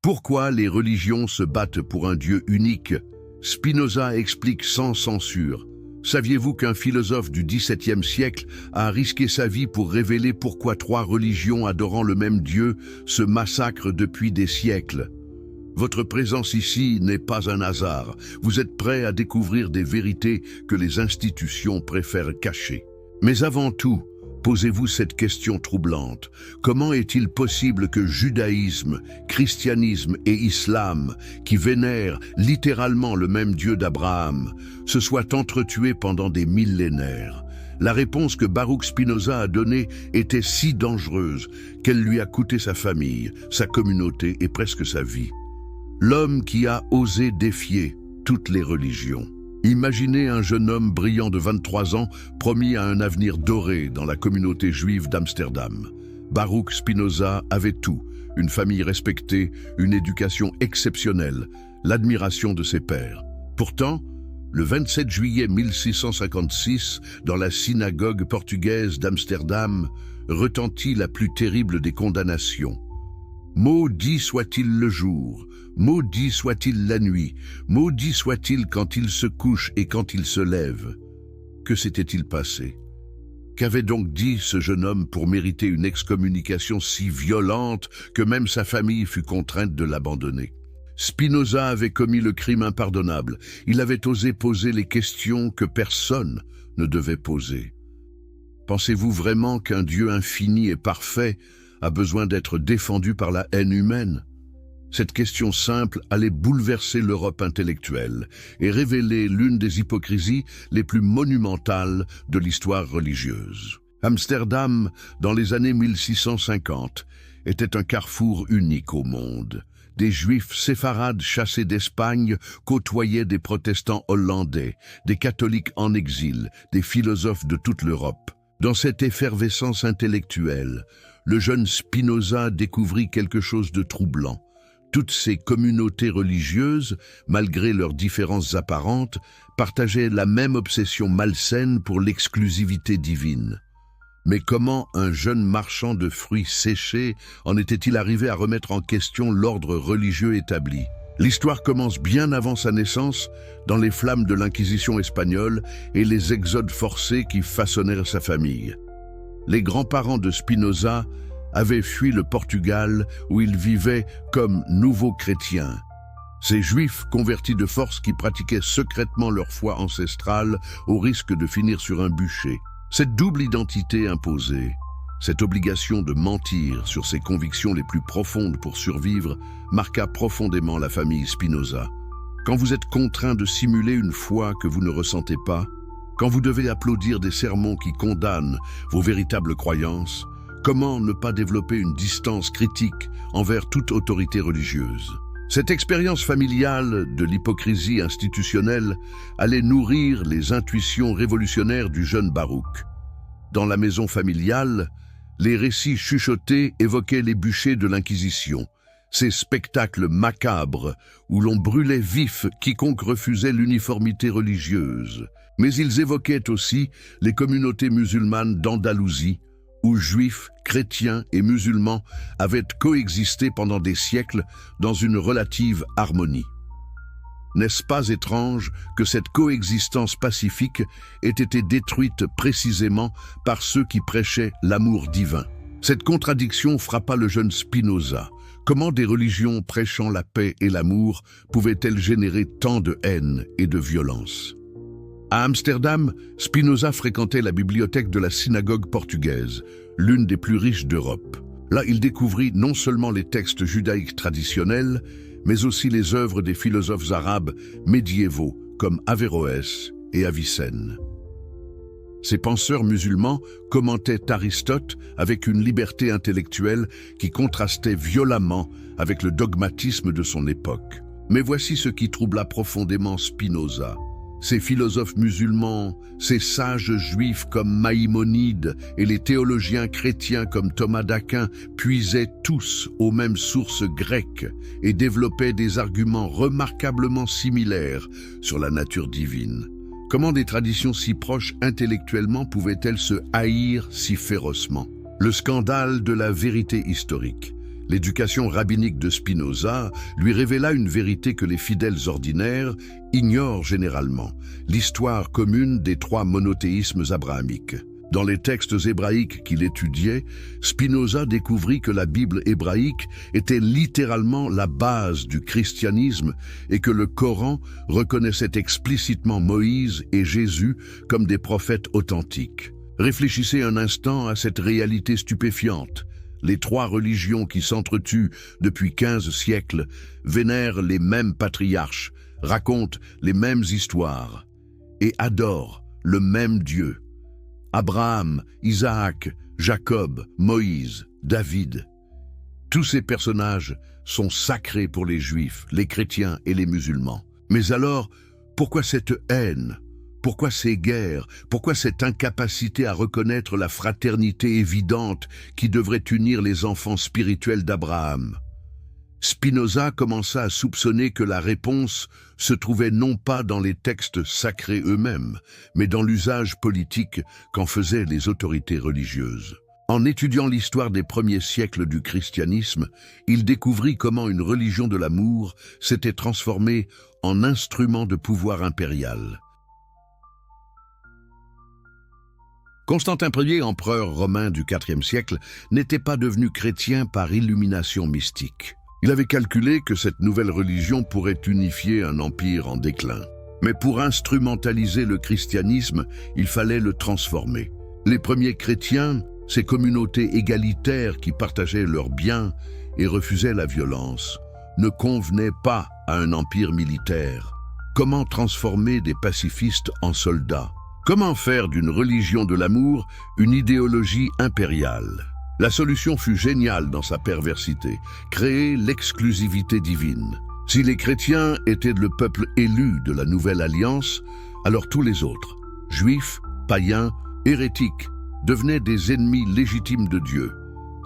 Pourquoi les religions se battent pour un Dieu unique? Spinoza explique sans censure. Saviez-vous qu'un philosophe du XVIIe siècle a risqué sa vie pour révéler pourquoi trois religions adorant le même Dieu se massacrent depuis des siècles? Votre présence ici n'est pas un hasard. Vous êtes prêts à découvrir des vérités que les institutions préfèrent cacher. Mais avant tout, posez-vous cette question troublante. Comment est-il possible que judaïsme, christianisme et islam, qui vénèrent littéralement le même Dieu d'Abraham, se soient entretués pendant des millénaires? La réponse que Baruch Spinoza a donnée était si dangereuse qu'elle lui a coûté sa famille, sa communauté et presque sa vie. L'homme qui a osé défier toutes les religions. Imaginez un jeune homme brillant de 23 ans, promis à un avenir doré dans la communauté juive d'Amsterdam. Baruch Spinoza avait tout, une famille respectée, une éducation exceptionnelle, l'admiration de ses pairs. Pourtant, le 27 juillet 1656, dans la synagogue portugaise d'Amsterdam, retentit la plus terrible des condamnations. Maudit soit-il le jour, maudit soit-il la nuit, maudit soit-il quand il se couche et quand il se lève. Que s'était-il passé? Qu'avait donc dit ce jeune homme pour mériter une excommunication si violente que même sa famille fut contrainte de l'abandonner? Spinoza avait commis le crime impardonnable. Il avait osé poser les questions que personne ne devait poser. Pensez-vous vraiment qu'un Dieu infini et parfait a besoin d'être défendu par la haine humaine? Cette question simple allait bouleverser l'Europe intellectuelle et révéler l'une des hypocrisies les plus monumentales de l'histoire religieuse. Amsterdam, dans les années 1650, était un carrefour unique au monde. Des juifs séfarades chassés d'Espagne côtoyaient des protestants hollandais, des catholiques en exil, des philosophes de toute l'Europe. Dans cette effervescence intellectuelle, le jeune Spinoza découvrit quelque chose de troublant. Toutes ces communautés religieuses, malgré leurs différences apparentes, partageaient la même obsession malsaine pour l'exclusivité divine. Mais comment un jeune marchand de fruits séchés en était-il arrivé à remettre en question l'ordre religieux établi? L'histoire commence bien avant sa naissance, dans les flammes de l'Inquisition espagnole et les exodes forcés qui façonnèrent sa famille. Les grands-parents de Spinoza avaient fui le Portugal où ils vivaient comme nouveaux chrétiens. Ces juifs convertis de force qui pratiquaient secrètement leur foi ancestrale au risque de finir sur un bûcher. Cette double identité imposée, cette obligation de mentir sur ses convictions les plus profondes pour survivre, marqua profondément la famille Spinoza. Quand vous êtes contraint de simuler une foi que vous ne ressentez pas, quand vous devez applaudir des sermons qui condamnent vos véritables croyances, comment ne pas développer une distance critique envers toute autorité religieuse? Cette expérience familiale de l'hypocrisie institutionnelle allait nourrir les intuitions révolutionnaires du jeune Baruch. Dans la maison familiale, les récits chuchotés évoquaient les bûchers de l'Inquisition, ces spectacles macabres où l'on brûlait vif quiconque refusait l'uniformité religieuse. Mais ils évoquaient aussi les communautés musulmanes d'Andalousie, où juifs, chrétiens et musulmans avaient coexisté pendant des siècles dans une relative harmonie. N'est-ce pas étrange que cette coexistence pacifique ait été détruite précisément par ceux qui prêchaient l'amour divin? Cette contradiction frappa le jeune Spinoza. Comment des religions prêchant la paix et l'amour pouvaient-elles générer tant de haine et de violence? À Amsterdam, Spinoza fréquentait la bibliothèque de la synagogue portugaise, l'une des plus riches d'Europe. Là, il découvrit non seulement les textes judaïques traditionnels, mais aussi les œuvres des philosophes arabes médiévaux comme Averroès et Avicenne. Ces penseurs musulmans commentaient Aristote avec une liberté intellectuelle qui contrastait violemment avec le dogmatisme de son époque. Mais voici ce qui troubla profondément Spinoza. Ces philosophes musulmans, ces sages juifs comme Maïmonide et les théologiens chrétiens comme Thomas d'Aquin puisaient tous aux mêmes sources grecques et développaient des arguments remarquablement similaires sur la nature divine. Comment des traditions si proches intellectuellement pouvaient-elles se haïr si férocement? Le scandale de la vérité historique. L'éducation rabbinique de Spinoza lui révéla une vérité que les fidèles ordinaires ignorent généralement, l'histoire commune des trois monothéismes abrahamiques. Dans les textes hébraïques qu'il étudiait, Spinoza découvrit que la Bible hébraïque était littéralement la base du christianisme et que le Coran reconnaissait explicitement Moïse et Jésus comme des prophètes authentiques. Réfléchissez un instant à cette réalité stupéfiante. Les trois religions qui s'entretuent depuis 15 siècles vénèrent les mêmes patriarches, racontent les mêmes histoires et adorent le même Dieu. Abraham, Isaac, Jacob, Moïse, David. Tous ces personnages sont sacrés pour les Juifs, les chrétiens et les musulmans. Mais alors, pourquoi cette haine? Pourquoi ces guerres? Pourquoi cette incapacité à reconnaître la fraternité évidente qui devrait unir les enfants spirituels d'Abraham? Spinoza commença à soupçonner que la réponse se trouvait non pas dans les textes sacrés eux-mêmes, mais dans l'usage politique qu'en faisaient les autorités religieuses. En étudiant l'histoire des premiers siècles du christianisme, il découvrit comment une religion de l'amour s'était transformée en instrument de pouvoir impérial. Constantin Ier, empereur romain du IVe siècle, n'était pas devenu chrétien par illumination mystique. Il avait calculé que cette nouvelle religion pourrait unifier un empire en déclin. Mais pour instrumentaliser le christianisme, il fallait le transformer. Les premiers chrétiens, ces communautés égalitaires qui partageaient leurs biens et refusaient la violence, ne convenaient pas à un empire militaire. Comment transformer des pacifistes en soldats? Comment faire d'une religion de l'amour une idéologie impériale? La solution fut géniale dans sa perversité, créer l'exclusivité divine. Si les chrétiens étaient le peuple élu de la nouvelle alliance, alors tous les autres, juifs, païens, hérétiques, devenaient des ennemis légitimes de Dieu.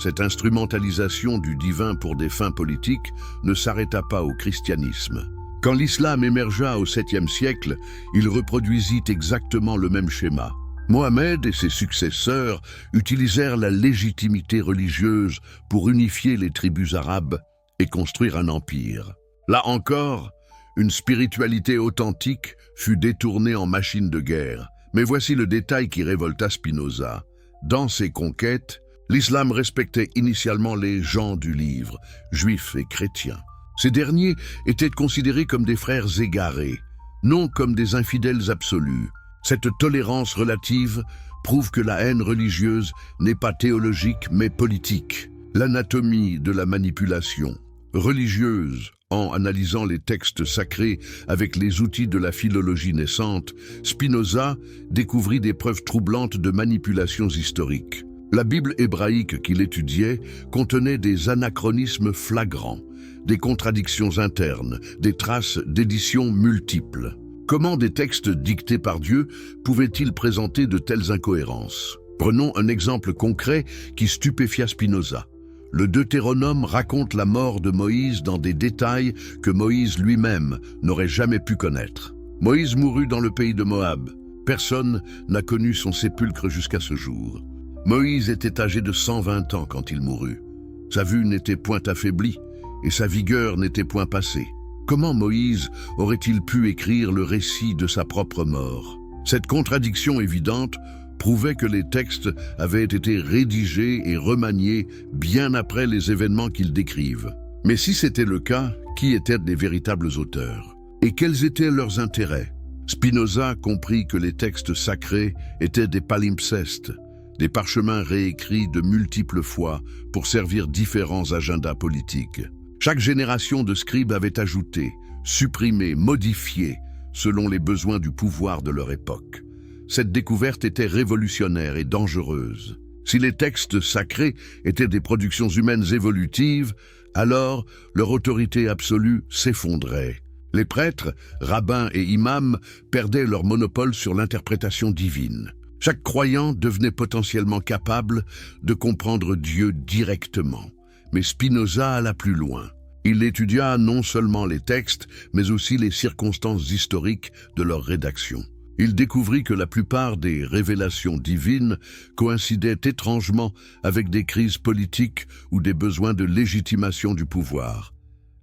Cette instrumentalisation du divin pour des fins politiques ne s'arrêta pas au christianisme. Quand l'islam émergea au 7e siècle, il reproduisit exactement le même schéma. Mohamed et ses successeurs utilisèrent la légitimité religieuse pour unifier les tribus arabes et construire un empire. Là encore, une spiritualité authentique fut détournée en machine de guerre. Mais voici le détail qui révolta Spinoza. Dans ses conquêtes, l'islam respectait initialement les gens du livre, juifs et chrétiens. Ces derniers étaient considérés comme des frères égarés, non comme des infidèles absolus. Cette tolérance relative prouve que la haine religieuse n'est pas théologique mais politique. L'anatomie de la manipulation religieuse, en analysant les textes sacrés avec les outils de la philologie naissante, Spinoza découvrit des preuves troublantes de manipulations historiques. La Bible hébraïque qu'il étudiait contenait des anachronismes flagrants, des contradictions internes, des traces d'éditions multiples. Comment des textes dictés par Dieu pouvaient-ils présenter de telles incohérences? Prenons un exemple concret qui stupéfia Spinoza. Le Deutéronome raconte la mort de Moïse dans des détails que Moïse lui-même n'aurait jamais pu connaître. Moïse mourut dans le pays de Moab. Personne n'a connu son sépulcre jusqu'à ce jour. Moïse était âgé de 120 ans quand il mourut. Sa vue n'était point affaiblie et sa vigueur n'était point passée. Comment Moïse aurait-il pu écrire le récit de sa propre mort? Cette contradiction évidente prouvait que les textes avaient été rédigés et remaniés bien après les événements qu'ils décrivent. Mais si c'était le cas, qui étaient les véritables auteurs? Et quels étaient leurs intérêts? Spinoza comprit que les textes sacrés étaient des palimpsestes, des parchemins réécrits de multiples fois pour servir différents agendas politiques. Chaque génération de scribes avait ajouté, supprimé, modifié, selon les besoins du pouvoir de leur époque. Cette découverte était révolutionnaire et dangereuse. Si les textes sacrés étaient des productions humaines évolutives, alors leur autorité absolue s'effondrait. Les prêtres, rabbins et imams perdaient leur monopole sur l'interprétation divine. Chaque croyant devenait potentiellement capable de comprendre Dieu directement. Mais Spinoza alla plus loin. Il étudia non seulement les textes, mais aussi les circonstances historiques de leur rédaction. Il découvrit que la plupart des révélations divines coïncidaient étrangement avec des crises politiques ou des besoins de légitimation du pouvoir.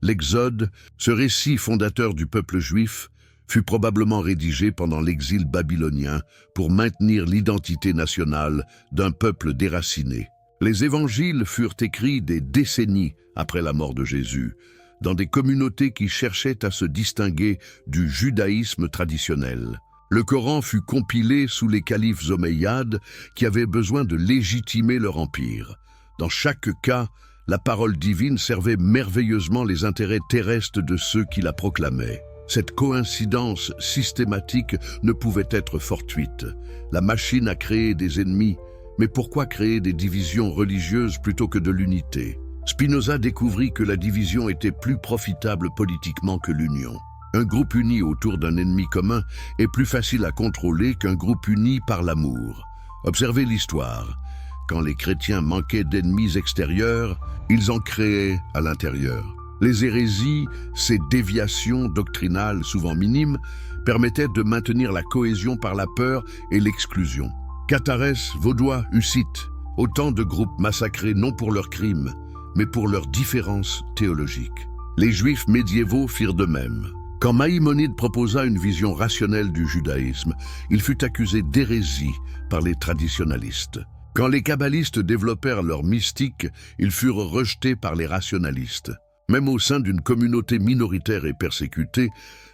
L'Exode, ce récit fondateur du peuple juif, fut probablement rédigé pendant l'exil babylonien pour maintenir l'identité nationale d'un peuple déraciné. Les évangiles furent écrits des décennies après la mort de Jésus, dans des communautés qui cherchaient à se distinguer du judaïsme traditionnel. Le Coran fut compilé sous les califes omeyyades qui avaient besoin de légitimer leur empire. Dans chaque cas, la parole divine servait merveilleusement les intérêts terrestres de ceux qui la proclamaient. Cette coïncidence systématique ne pouvait être fortuite. La machine a créé des ennemis, mais pourquoi créer des divisions religieuses plutôt que de l'unité? Spinoza découvrit que la division était plus profitable politiquement que l'union. Un groupe uni autour d'un ennemi commun est plus facile à contrôler qu'un groupe uni par l'amour. Observez l'histoire. Quand les chrétiens manquaient d'ennemis extérieurs, ils en créaient à l'intérieur. Les hérésies, ces déviations doctrinales souvent minimes, permettaient de maintenir la cohésion par la peur et l'exclusion. Cathares, Vaudois, Hussites, autant de groupes massacrés non pour leurs crimes, mais pour leurs différences théologiques. Les Juifs médiévaux firent de même. Quand Maïmonide proposa une vision rationnelle du judaïsme, il fut accusé d'hérésie par les traditionalistes. Quand les kabbalistes développèrent leur mystique, ils furent rejetés par les rationalistes. Même au sein d'une communauté minoritaire et persécutée,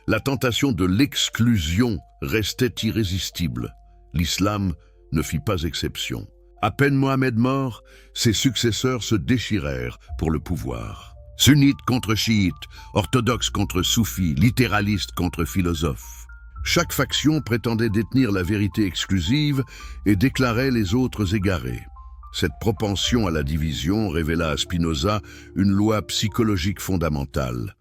la tentation de l'exclusion restait irrésistible. L'islam ne fit pas exception. À peine Mohammed mort, ses successeurs se déchirèrent pour le pouvoir. Sunnites contre chiites, orthodoxes contre soufis, littéralistes contre philosophes. Chaque faction prétendait détenir la vérité exclusive et déclarait les autres égarés. Cette propension à la division révéla à Spinoza une loi psychologique fondamentale.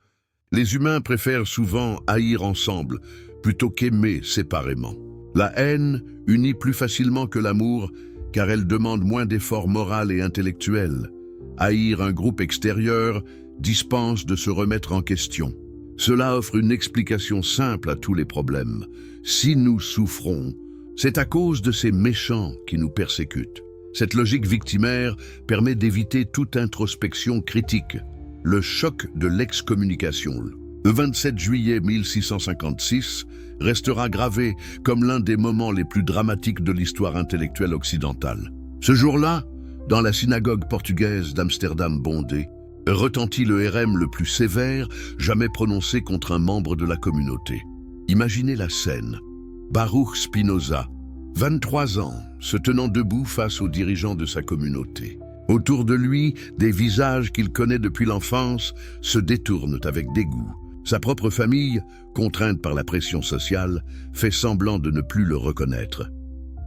Les humains préfèrent souvent haïr ensemble plutôt qu'aimer séparément. La haine unit plus facilement que l'amour car elle demande moins d'efforts moraux et intellectuels. Haïr un groupe extérieur dispense de se remettre en question. Cela offre une explication simple à tous les problèmes. Si nous souffrons, c'est à cause de ces méchants qui nous persécutent. Cette logique victimaire permet d'éviter toute introspection critique. Le choc de l'excommunication, le 27 juillet 1656, restera gravé comme l'un des moments les plus dramatiques de l'histoire intellectuelle occidentale. Ce jour-là, dans la synagogue portugaise d'Amsterdam-Bondé, retentit le RM le plus sévère jamais prononcé contre un membre de la communauté. Imaginez la scène. Baruch Spinoza, 23 ans, se tenant debout face aux dirigeants de sa communauté. Autour de lui, des visages qu'il connaît depuis l'enfance se détournent avec dégoût. Sa propre famille, contrainte par la pression sociale, fait semblant de ne plus le reconnaître.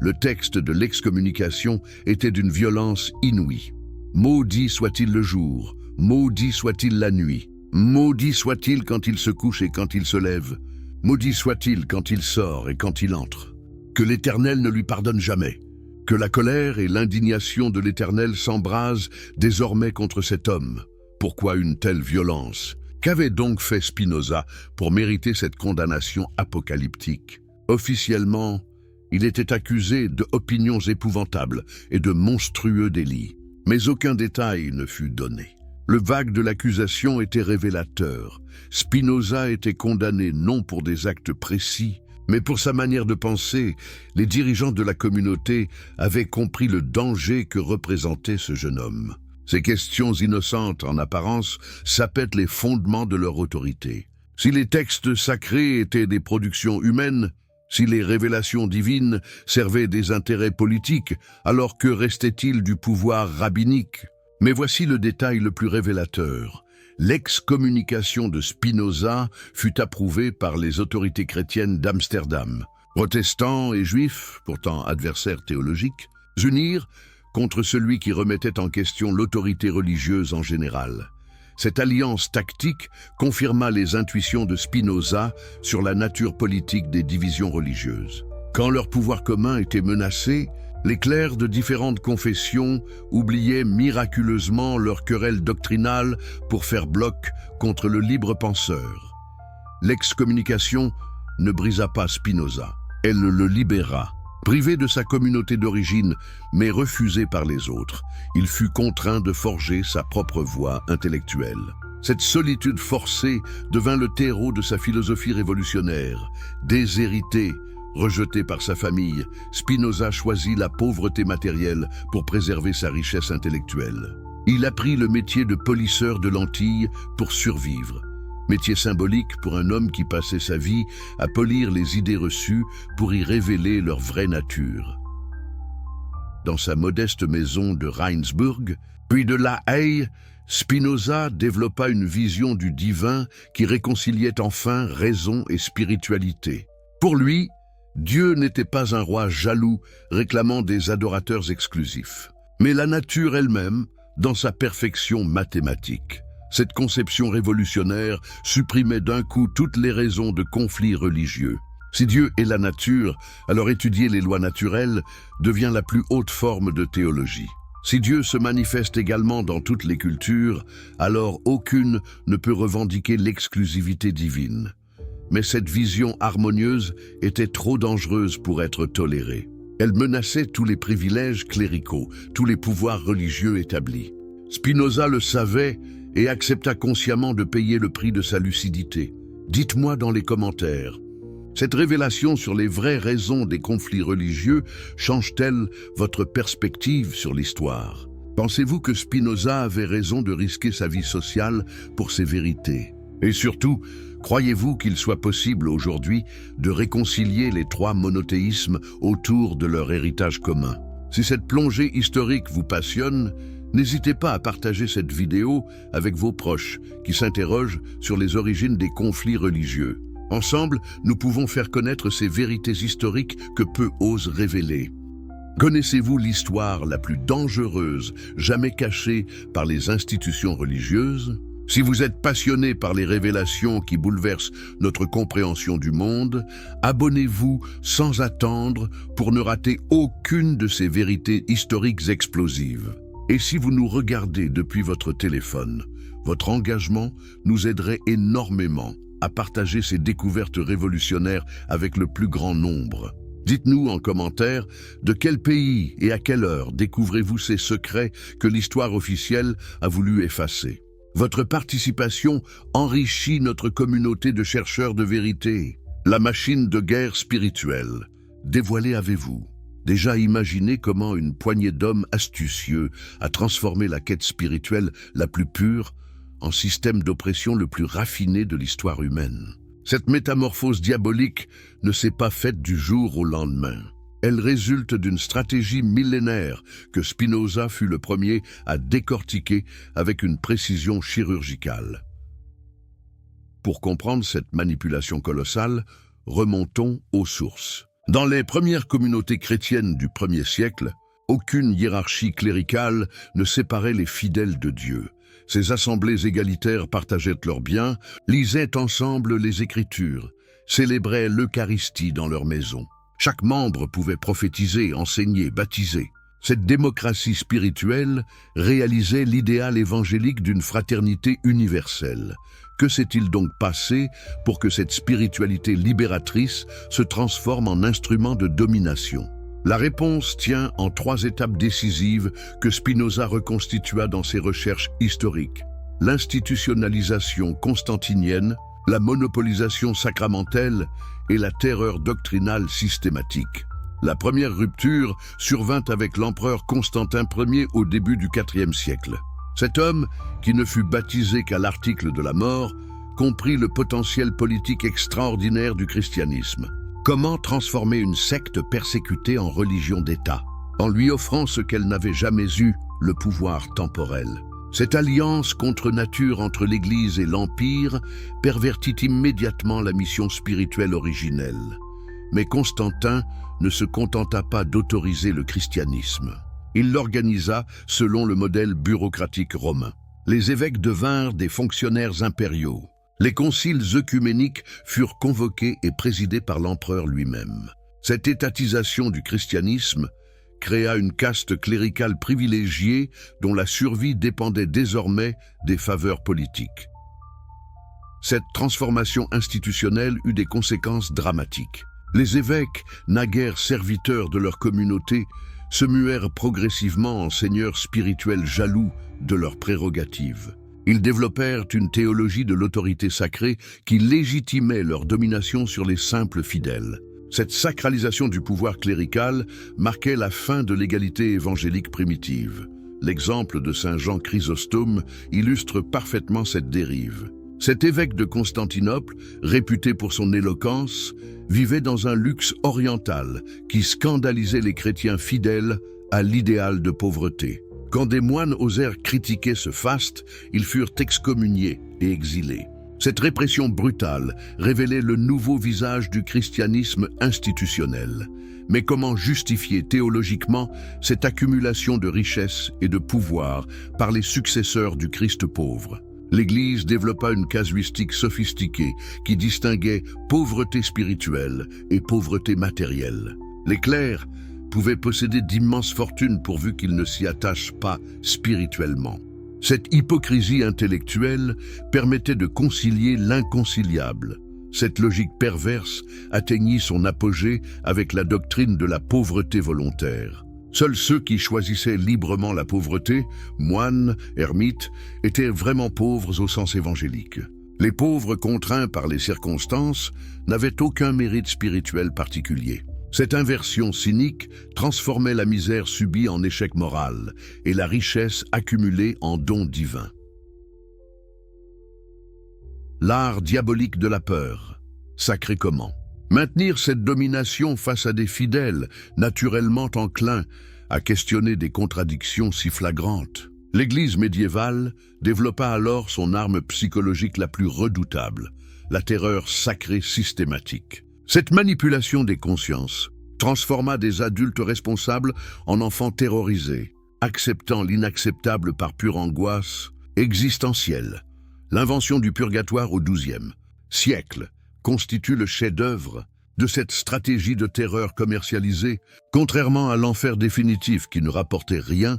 Le texte de l'excommunication était d'une violence inouïe. Maudit soit-il le jour, maudit soit-il la nuit, maudit soit-il quand il se couche et quand il se lève, maudit soit-il quand il sort et quand il entre. Que l'Éternel ne lui pardonne jamais, que la colère et l'indignation de l'Éternel s'embrasent désormais contre cet homme. Pourquoi une telle violence? Qu'avait donc fait Spinoza pour mériter cette condamnation apocalyptique? Officiellement, il était accusé d'opinions épouvantables et de monstrueux délits, mais aucun détail ne fut donné. Le vague de l'accusation était révélateur. Spinoza était condamné non pour des actes précis, mais pour sa manière de penser. Les dirigeants de la communauté avaient compris le danger que représentait ce jeune homme. Ces questions innocentes en apparence sapètent les fondements de leur autorité. Si les textes sacrés étaient des productions humaines, si les révélations divines servaient des intérêts politiques, alors que restait-il du pouvoir rabbinique? Mais voici le détail le plus révélateur. L'excommunication de Spinoza fut approuvée par les autorités chrétiennes d'Amsterdam. Protestants et juifs, pourtant adversaires théologiques, s'unirent contre celui qui remettait en question l'autorité religieuse en général. Cette alliance tactique confirma les intuitions de Spinoza sur la nature politique des divisions religieuses. Quand leur pouvoir commun était menacé, les clercs de différentes confessions oubliaient miraculeusement leur querelle doctrinale pour faire bloc contre le libre penseur. L'excommunication ne brisa pas Spinoza. Elle le libéra. Privé de sa communauté d'origine, mais refusé par les autres, il fut contraint de forger sa propre voie intellectuelle. Cette solitude forcée devint le terreau de sa philosophie révolutionnaire. Déshérité, rejeté par sa famille, Spinoza choisit la pauvreté matérielle pour préserver sa richesse intellectuelle. Il apprit le métier de polisseur de lentilles pour survivre. Métier symbolique pour un homme qui passait sa vie à polir les idées reçues pour y révéler leur vraie nature. Dans sa modeste maison de Rijnsburg, puis de La Haye, Spinoza développa une vision du divin qui réconciliait enfin raison et spiritualité. Pour lui, Dieu n'était pas un roi jaloux réclamant des adorateurs exclusifs, mais la nature elle-même dans sa perfection mathématique. Cette conception révolutionnaire supprimait d'un coup toutes les raisons de conflits religieux. Si Dieu est la nature, alors étudier les lois naturelles devient la plus haute forme de théologie. Si Dieu se manifeste également dans toutes les cultures, alors aucune ne peut revendiquer l'exclusivité divine. Mais cette vision harmonieuse était trop dangereuse pour être tolérée. Elle menaçait tous les privilèges cléricaux, tous les pouvoirs religieux établis. Spinoza le savait et accepta consciemment de payer le prix de sa lucidité. Dites-moi dans les commentaires, cette révélation sur les vraies raisons des conflits religieux change-t-elle votre perspective sur l'histoire? Pensez-vous que Spinoza avait raison de risquer sa vie sociale pour ces vérités? Et surtout, croyez-vous qu'il soit possible aujourd'hui de réconcilier les trois monothéismes autour de leur héritage commun? Si cette plongée historique vous passionne, n'hésitez pas à partager cette vidéo avec vos proches qui s'interrogent sur les origines des conflits religieux. Ensemble, nous pouvons faire connaître ces vérités historiques que peu osent révéler. Connaissez-vous l'histoire la plus dangereuse jamais cachée par les institutions religieuses? Si vous êtes passionné par les révélations qui bouleversent notre compréhension du monde, abonnez-vous sans attendre pour ne rater aucune de ces vérités historiques explosives. Et si vous nous regardez depuis votre téléphone, votre engagement nous aiderait énormément à partager ces découvertes révolutionnaires avec le plus grand nombre. Dites-nous en commentaire de quel pays et à quelle heure découvrez-vous ces secrets que l'histoire officielle a voulu effacer. Votre participation enrichit notre communauté de chercheurs de vérité. La machine de guerre spirituelle. Dévoilée avez-vous déjà imaginé comment une poignée d'hommes astucieux a transformé la quête spirituelle la plus pure en système d'oppression le plus raffiné de l'histoire humaine? Cette métamorphose diabolique ne s'est pas faite du jour au lendemain. Elle résulte d'une stratégie millénaire que Spinoza fut le premier à décortiquer avec une précision chirurgicale. Pour comprendre cette manipulation colossale, remontons aux sources. Dans les premières communautés chrétiennes du 1er siècle, aucune hiérarchie cléricale ne séparait les fidèles de Dieu. Ces assemblées égalitaires partageaient leurs biens, lisaient ensemble les Écritures, célébraient l'Eucharistie dans leur maison. Chaque membre pouvait prophétiser, enseigner, baptiser. Cette démocratie spirituelle réalisait l'idéal évangélique d'une fraternité universelle. Que s'est-il donc passé pour que cette spiritualité libératrice se transforme en instrument de domination? La réponse tient en 3 étapes décisives que Spinoza reconstitua dans ses recherches historiques. L'institutionnalisation constantinienne, la monopolisation sacramentelle et la terreur doctrinale systématique. La première rupture survint avec l'empereur Constantin Ier au début du IVe siècle. Cet homme, qui ne fut baptisé qu'à l'article de la mort, comprit le potentiel politique extraordinaire du christianisme. Comment transformer une secte persécutée en religion d'État, en lui offrant ce qu'elle n'avait jamais eu, le pouvoir temporel? Cette alliance contre nature entre l'Église et l'Empire pervertit immédiatement la mission spirituelle originelle. Mais Constantin ne se contenta pas d'autoriser le christianisme. Il l'organisa selon le modèle bureaucratique romain. Les évêques devinrent des fonctionnaires impériaux. Les conciles œcuméniques furent convoqués et présidés par l'empereur lui-même. Cette étatisation du christianisme créa une caste cléricale privilégiée dont la survie dépendait désormais des faveurs politiques. Cette transformation institutionnelle eut des conséquences dramatiques. Les évêques, naguère serviteurs de leur communauté, se muèrent progressivement en seigneurs spirituels jaloux de leurs prérogatives. Ils développèrent une théologie de l'autorité sacrée qui légitimait leur domination sur les simples fidèles. Cette sacralisation du pouvoir clérical marquait la fin de l'égalité évangélique primitive. L'exemple de saint Jean Chrysostome illustre parfaitement cette dérive. Cet évêque de Constantinople, réputé pour son éloquence, vivait dans un luxe oriental qui scandalisait les chrétiens fidèles à l'idéal de pauvreté. Quand des moines osèrent critiquer ce faste, ils furent excommuniés et exilés. Cette répression brutale révélait le nouveau visage du christianisme institutionnel. Mais comment justifier théologiquement cette accumulation de richesses et de pouvoir par les successeurs du Christ pauvre? L'Église développa une casuistique sophistiquée qui distinguait pauvreté spirituelle et pauvreté matérielle. Les clercs pouvaient posséder d'immenses fortunes pourvu qu'ils ne s'y attachent pas spirituellement. Cette hypocrisie intellectuelle permettait de concilier l'inconciliable. Cette logique perverse atteignit son apogée avec la doctrine de la pauvreté volontaire. Seuls ceux qui choisissaient librement la pauvreté, moines, ermites, étaient vraiment pauvres au sens évangélique. Les pauvres contraints par les circonstances n'avaient aucun mérite spirituel particulier. Cette inversion cynique transformait la misère subie en échec moral et la richesse accumulée en don divin. L'art diabolique de la peur. Sacré comment? Maintenir cette domination face à des fidèles, naturellement enclins à questionner des contradictions si flagrantes. L'Église médiévale développa alors son arme psychologique la plus redoutable, la terreur sacrée systématique. Cette manipulation des consciences transforma des adultes responsables en enfants terrorisés, acceptant l'inacceptable par pure angoisse existentielle. L'invention du purgatoire au XIIe siècle constitue le chef-d'œuvre de cette stratégie de terreur commercialisée. Contrairement à l'enfer définitif qui ne rapportait rien,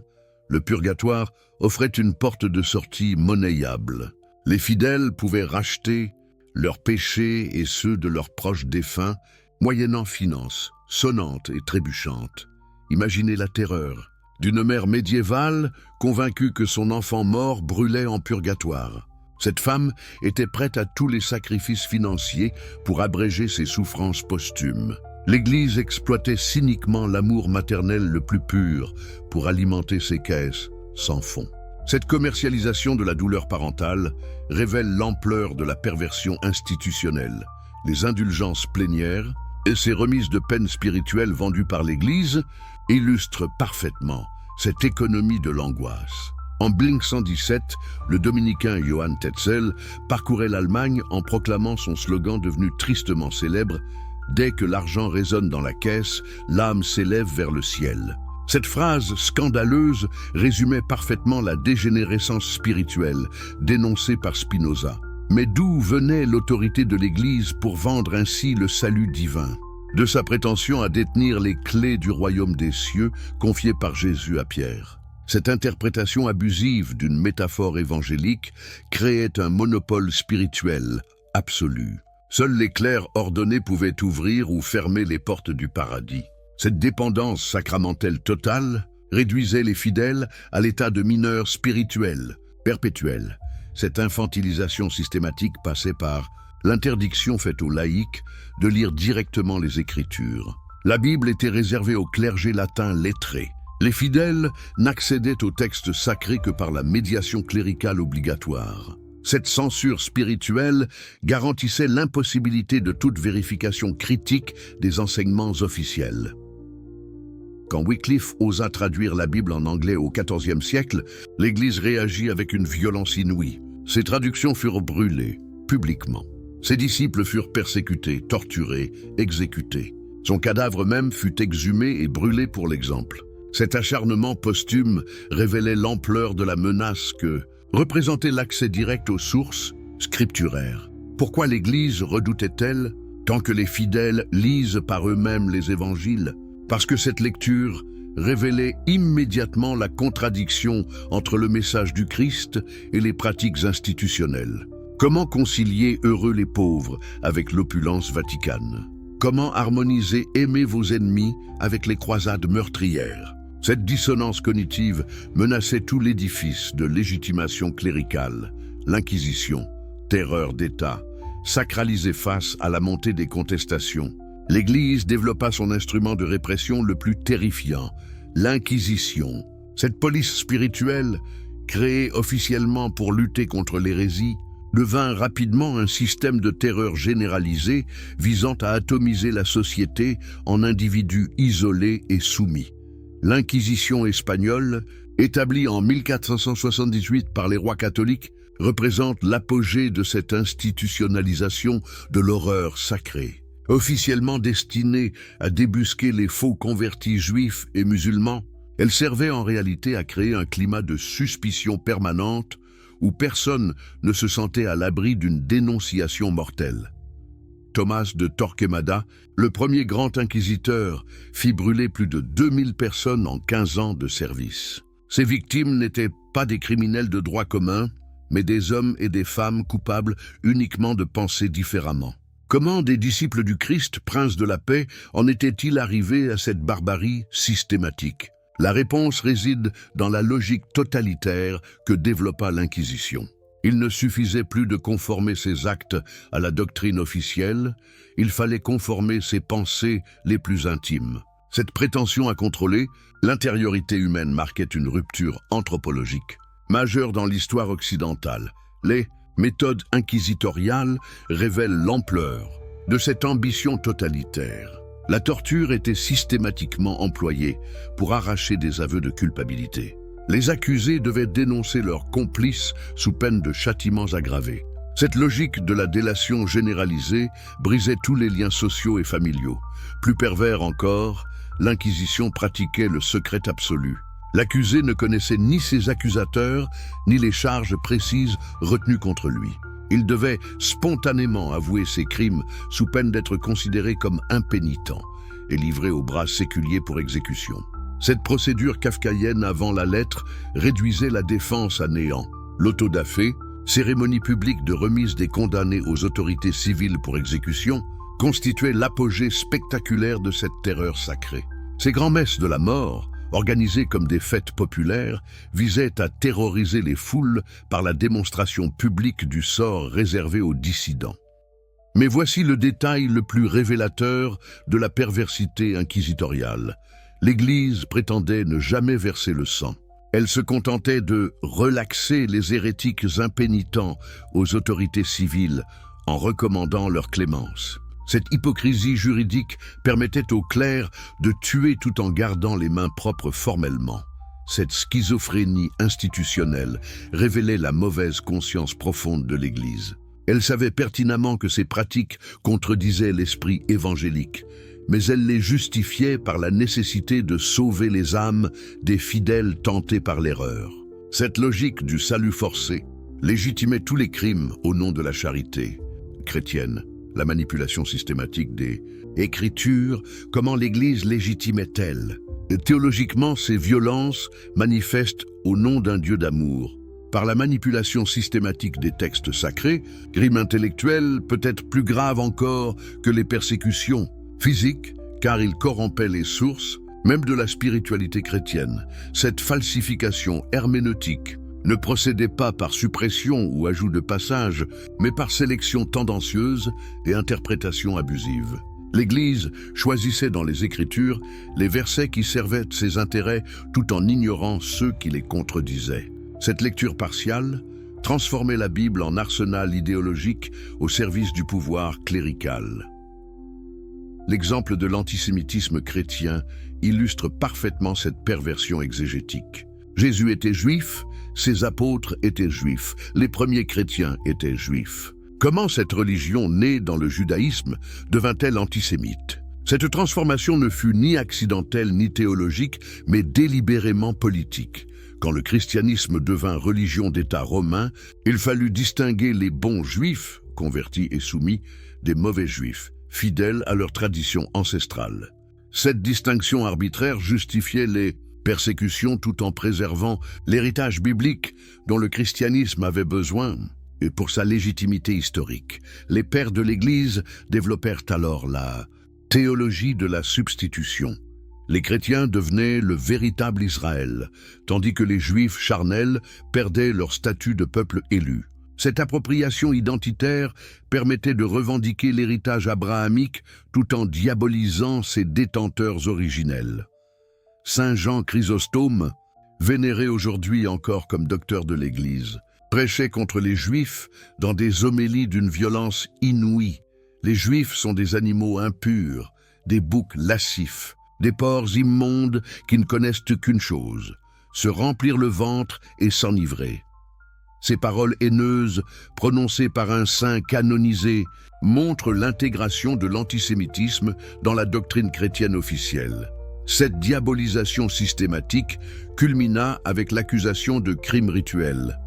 le purgatoire offrait une porte de sortie monnayable. Les fidèles pouvaient racheter leurs péchés et ceux de leurs proches défunts, moyennant finances sonnantes et trébuchantes. Imaginez la terreur d'une mère médiévale convaincue que son enfant mort brûlait en purgatoire. Cette femme était prête à tous les sacrifices financiers pour abréger ses souffrances posthumes. L'Église exploitait cyniquement l'amour maternel le plus pur pour alimenter ses caisses sans fond. Cette commercialisation de la douleur parentale révèle l'ampleur de la perversion institutionnelle. Les indulgences plénières et ces remises de peine spirituelles vendues par l'Église illustrent parfaitement cette économie de l'angoisse. En 1117, le dominicain Johann Tetzel parcourait l'Allemagne en proclamant son slogan devenu tristement célèbre « Dès que l'argent résonne dans la caisse, l'âme s'élève vers le ciel ». Cette phrase scandaleuse résumait parfaitement la dégénérescence spirituelle dénoncée par Spinoza. Mais d'où venait l'autorité de l'Église pour vendre ainsi le salut divin? De sa prétention à détenir les clés du royaume des cieux confiées par Jésus à Pierre. Cette interprétation abusive d'une métaphore évangélique créait un monopole spirituel absolu. Seuls les clercs ordonnés pouvaient ouvrir ou fermer les portes du paradis. Cette dépendance sacramentelle totale réduisait les fidèles à l'état de mineurs spirituels, perpétuels. Cette infantilisation systématique passait par l'interdiction faite aux laïcs de lire directement les Écritures. La Bible était réservée au clergé latin lettré. Les fidèles n'accédaient aux textes sacrés que par la médiation cléricale obligatoire. Cette censure spirituelle garantissait l'impossibilité de toute vérification critique des enseignements officiels. Quand Wycliffe osa traduire la Bible en anglais au XIVe siècle, l'Église réagit avec une violence inouïe. Ses traductions furent brûlées, publiquement. Ses disciples furent persécutés, torturés, exécutés. Son cadavre même fut exhumé et brûlé pour l'exemple. Cet acharnement posthume révélait l'ampleur de la menace que représentait l'accès direct aux sources scripturaires. Pourquoi l'Église redoutait-elle tant que les fidèles lisent par eux-mêmes les évangiles? Parce que cette lecture révélait immédiatement la contradiction entre le message du Christ et les pratiques institutionnelles. Comment concilier heureux les pauvres avec l'opulence vaticane? Comment harmoniser aimer vos ennemis avec les croisades meurtrières? Cette dissonance cognitive menaçait tout l'édifice de légitimation cléricale, l'Inquisition, terreur d'État, sacralisée face à la montée des contestations. L'Église développa son instrument de répression le plus terrifiant, l'Inquisition. Cette police spirituelle, créée officiellement pour lutter contre l'hérésie, devint rapidement un système de terreur généralisé visant à atomiser la société en individus isolés et soumis. L'Inquisition espagnole, établie en 1478 par les rois catholiques, représente l'apogée de cette institutionnalisation de l'horreur sacrée. Officiellement destinée à débusquer les faux convertis juifs et musulmans, elle servait en réalité à créer un climat de suspicion permanente où personne ne se sentait à l'abri d'une dénonciation mortelle. Thomas de Torquemada, le premier grand inquisiteur, fit brûler plus de 2000 personnes en 15 ans de service. Ces victimes n'étaient pas des criminels de droit commun, mais des hommes et des femmes coupables uniquement de penser différemment. Comment des disciples du Christ, prince de la paix, en étaient-ils arrivés à cette barbarie systématique? La réponse réside dans la logique totalitaire que développa l'Inquisition. Il ne suffisait plus de conformer ses actes à la doctrine officielle, il fallait conformer ses pensées les plus intimes. Cette prétention à contrôler l'intériorité humaine marquait une rupture anthropologique majeure dans l'histoire occidentale. Les méthodes inquisitoriales révèlent l'ampleur de cette ambition totalitaire. La torture était systématiquement employée pour arracher des aveux de culpabilité. Les accusés devaient dénoncer leurs complices sous peine de châtiments aggravés. Cette logique de la délation généralisée brisait tous les liens sociaux et familiaux. Plus pervers encore, l'Inquisition pratiquait le secret absolu. L'accusé ne connaissait ni ses accusateurs, ni les charges précises retenues contre lui. Il devait spontanément avouer ses crimes sous peine d'être considéré comme impénitent et livré aux bras séculiers pour exécution. Cette procédure kafkaïenne avant la lettre réduisait la défense à néant. L'autodafé, cérémonie publique de remise des condamnés aux autorités civiles pour exécution, constituait l'apogée spectaculaire de cette terreur sacrée. Ces grands-messes de la mort, organisées comme des fêtes populaires, visaient à terroriser les foules par la démonstration publique du sort réservé aux dissidents. Mais voici le détail le plus révélateur de la perversité inquisitoriale. L'Église prétendait ne jamais verser le sang. Elle se contentait de relaxer les hérétiques impénitents aux autorités civiles en recommandant leur clémence. Cette hypocrisie juridique permettait aux clercs de tuer tout en gardant les mains propres formellement. Cette schizophrénie institutionnelle révélait la mauvaise conscience profonde de l'Église. Elle savait pertinemment que ces pratiques contredisaient l'esprit évangélique, mais elle les justifiait par la nécessité de sauver les âmes des fidèles tentés par l'erreur. Cette logique du salut forcé légitimait tous les crimes au nom de la charité chrétienne. La manipulation systématique des Écritures, comment l'Église légitimait-elle? Théologiquement, ces violences manifestent au nom d'un Dieu d'amour. Par la manipulation systématique des textes sacrés, crime intellectuel peut être plus grave encore que les persécutions physiques, car il corrompait les sources, même de la spiritualité chrétienne. Cette falsification herméneutique ne procédait pas par suppression ou ajout de passage, mais par sélection tendancieuse et interprétation abusive. L'Église choisissait dans les Écritures les versets qui servaient ses intérêts tout en ignorant ceux qui les contredisaient. Cette lecture partiale transformait la Bible en arsenal idéologique au service du pouvoir clérical. L'exemple de l'antisémitisme chrétien illustre parfaitement cette perversion exégétique. Jésus était juif, ses apôtres étaient juifs, les premiers chrétiens étaient juifs. Comment cette religion née dans le judaïsme devint-elle antisémite? Cette transformation ne fut ni accidentelle ni théologique, mais délibérément politique. Quand le christianisme devint religion d'État romain, il fallut distinguer les bons juifs, convertis et soumis, des mauvais juifs, fidèles à leur tradition ancestrale. Cette distinction arbitraire justifiait les persécutions tout en préservant l'héritage biblique dont le christianisme avait besoin et pour sa légitimité historique. Les pères de l'Église développèrent alors la Théologie de la substitution. Les chrétiens devenaient le véritable Israël, tandis que les Juifs charnels perdaient leur statut de peuple élu. Cette appropriation identitaire permettait de revendiquer l'héritage abrahamique tout en diabolisant ses détenteurs originels. Saint Jean Chrysostome, vénéré aujourd'hui encore comme docteur de l'Église, prêchait contre les Juifs dans des homélies d'une violence inouïe. Les Juifs sont des animaux impurs, des boucs lascifs, des porcs immondes qui ne connaissent qu'une chose, se remplir le ventre et s'enivrer. Ces paroles haineuses, prononcées par un saint canonisé, montrent l'intégration de l'antisémitisme dans la doctrine chrétienne officielle. Cette diabolisation systématique culmina avec l'accusation de crimes rituels.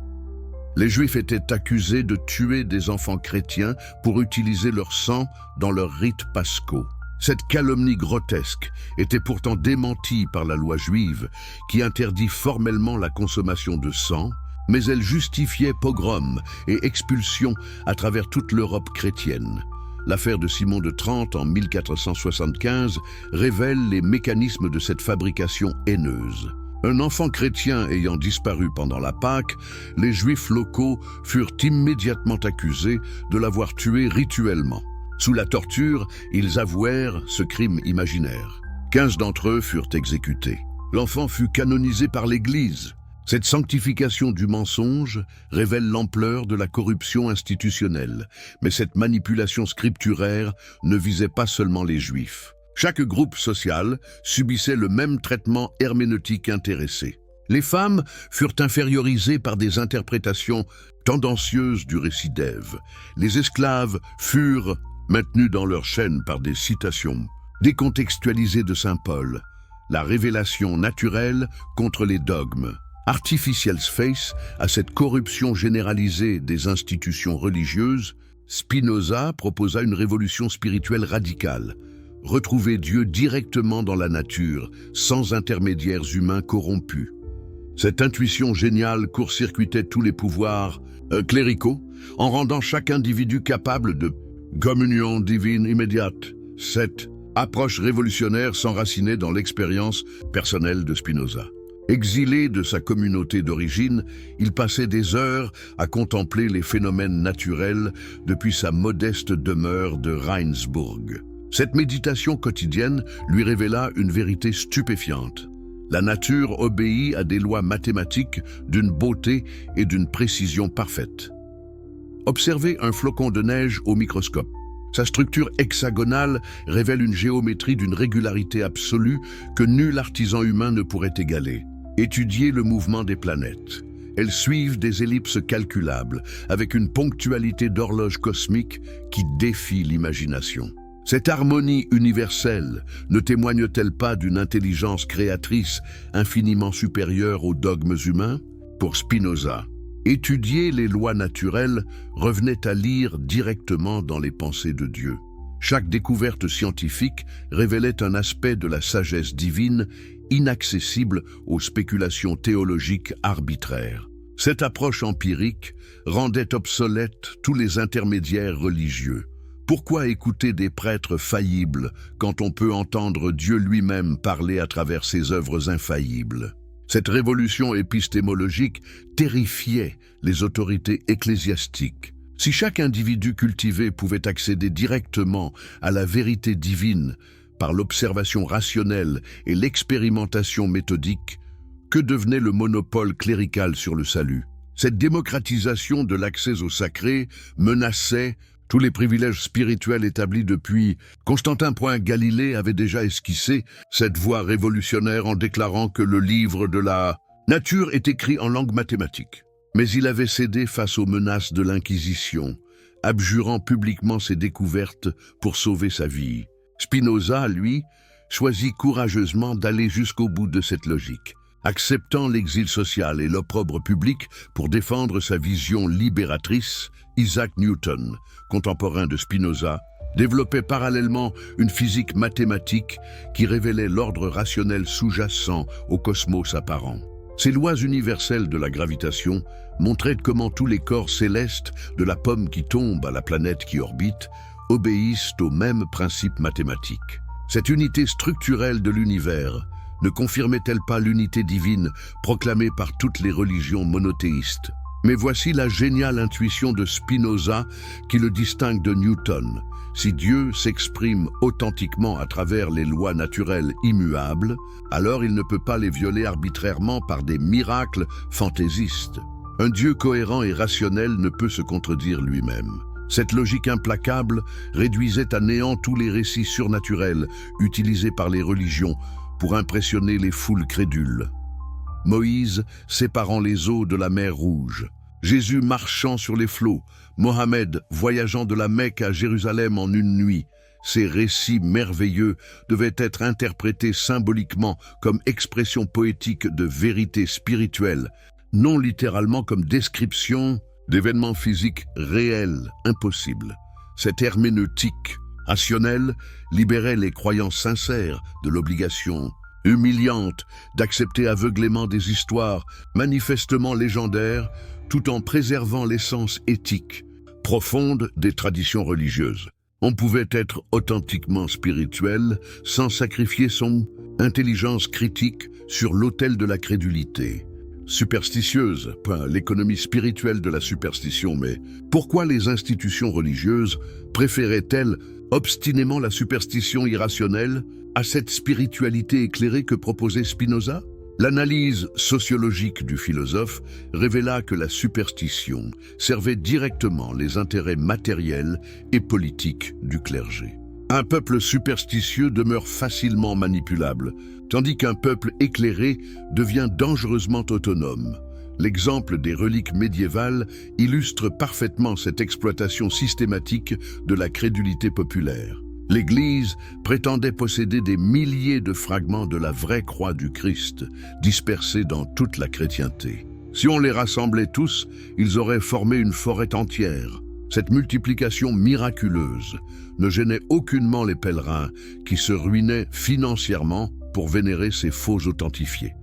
Les Juifs étaient accusés de tuer des enfants chrétiens pour utiliser leur sang dans leurs rites pascaux. Cette calomnie grotesque était pourtant démentie par la loi juive, qui interdit formellement la consommation de sang, mais elle justifiait pogroms et expulsions à travers toute l'Europe chrétienne. L'affaire de Simon de Trente en 1475 révèle les mécanismes de cette fabrication haineuse. Un enfant chrétien ayant disparu pendant la Pâque, les Juifs locaux furent immédiatement accusés de l'avoir tué rituellement. Sous la torture, ils avouèrent ce crime imaginaire. 15 d'entre eux furent exécutés. L'enfant fut canonisé par l'Église. Cette sanctification du mensonge révèle l'ampleur de la corruption institutionnelle, mais cette manipulation scripturaire ne visait pas seulement les Juifs. Chaque groupe social subissait le même traitement herméneutique intéressé. Les femmes furent infériorisées par des interprétations tendancieuses du récit d'Ève. Les esclaves furent maintenus dans leur chaîne par des citations décontextualisées de saint Paul. La révélation naturelle contre les dogmes. Artificiels face à cette corruption généralisée des institutions religieuses, Spinoza proposa une révolution spirituelle radicale. Retrouver Dieu directement dans la nature, sans intermédiaires humains corrompus. Cette intuition géniale court-circuitait tous les pouvoirs cléricaux, en rendant chaque individu capable de communion divine immédiate. Cette approche révolutionnaire s'enracinait dans l'expérience personnelle de Spinoza. Exilé de sa communauté d'origine, il passait des heures à contempler les phénomènes naturels depuis sa modeste demeure de Reinsburg. Cette méditation quotidienne lui révéla une vérité stupéfiante. La nature obéit à des lois mathématiques d'une beauté et d'une précision parfaite. Observez un flocon de neige au microscope. Sa structure hexagonale révèle une géométrie d'une régularité absolue que nul artisan humain ne pourrait égaler. Étudiez le mouvement des planètes. Elles suivent des ellipses calculables, avec une ponctualité d'horloge cosmique qui défie l'imagination. Cette harmonie universelle ne témoigne-t-elle pas d'une intelligence créatrice infiniment supérieure aux dogmes humains? Pour Spinoza, étudier les lois naturelles revenait à lire directement dans les pensées de Dieu. Chaque découverte scientifique révélait un aspect de la sagesse divine inaccessible aux spéculations théologiques arbitraires. Cette approche empirique rendait obsolètes tous les intermédiaires religieux. Pourquoi écouter des prêtres faillibles quand on peut entendre Dieu lui-même parler à travers ses œuvres infaillibles? Cette révolution épistémologique terrifiait les autorités ecclésiastiques. Si chaque individu cultivé pouvait accéder directement à la vérité divine par l'observation rationnelle et l'expérimentation méthodique, que devenait le monopole clérical sur le salut? Cette démocratisation de l'accès au sacré menaçait tous les privilèges spirituels établis depuis. Constantin Galilée avait déjà esquissé cette voie révolutionnaire en déclarant que le livre de la nature est écrit en langue mathématique. Mais il avait cédé face aux menaces de l'Inquisition, abjurant publiquement ses découvertes pour sauver sa vie. Spinoza, lui, choisit courageusement d'aller jusqu'au bout de cette logique, acceptant l'exil social et l'opprobre public pour défendre sa vision libératrice. Isaac Newton, contemporain de Spinoza, développait parallèlement une physique mathématique qui révélait l'ordre rationnel sous-jacent au cosmos apparent. Ces lois universelles de la gravitation montraient comment tous les corps célestes, de la pomme qui tombe à la planète qui orbite, obéissent aux mêmes principes mathématiques. Cette unité structurelle de l'univers ne confirmait-elle pas l'unité divine proclamée par toutes les religions monothéistes? Mais voici la géniale intuition de Spinoza qui le distingue de Newton. Si Dieu s'exprime authentiquement à travers les lois naturelles immuables, alors il ne peut pas les violer arbitrairement par des miracles fantaisistes. Un Dieu cohérent et rationnel ne peut se contredire lui-même. Cette logique implacable réduisait à néant tous les récits surnaturels utilisés par les religions pour impressionner les foules crédules. Moïse séparant les eaux de la mer Rouge, Jésus marchant sur les flots, Mohammed voyageant de la Mecque à Jérusalem en une nuit. Ces récits merveilleux devaient être interprétés symboliquement comme expression poétique de vérité spirituelle, non littéralement comme description d'événements physiques réels, impossibles. Cette herméneutique rationnelle libérait les croyants sincères de l'obligation humiliante d'accepter aveuglément des histoires manifestement légendaires tout en préservant l'essence éthique profonde des traditions religieuses. On pouvait être authentiquement spirituel sans sacrifier son intelligence critique sur l'autel de la crédulité. Superstitieuse, pas l'économie spirituelle de la superstition, mais pourquoi les institutions religieuses préféraient-elles obstinément la superstition irrationnelle à cette spiritualité éclairée que proposait Spinoza? L'analyse sociologique du philosophe révéla que la superstition servait directement les intérêts matériels et politiques du clergé. Un peuple superstitieux demeure facilement manipulable, tandis qu'un peuple éclairé devient dangereusement autonome. L'exemple des reliques médiévales illustre parfaitement cette exploitation systématique de la crédulité populaire. L'Église prétendait posséder des milliers de fragments de la vraie croix du Christ, dispersés dans toute la chrétienté. Si on les rassemblait tous, ils auraient formé une forêt entière. Cette multiplication miraculeuse ne gênait aucunement les pèlerins qui se ruinaient financièrement pour vénérer ces faux authentifiés.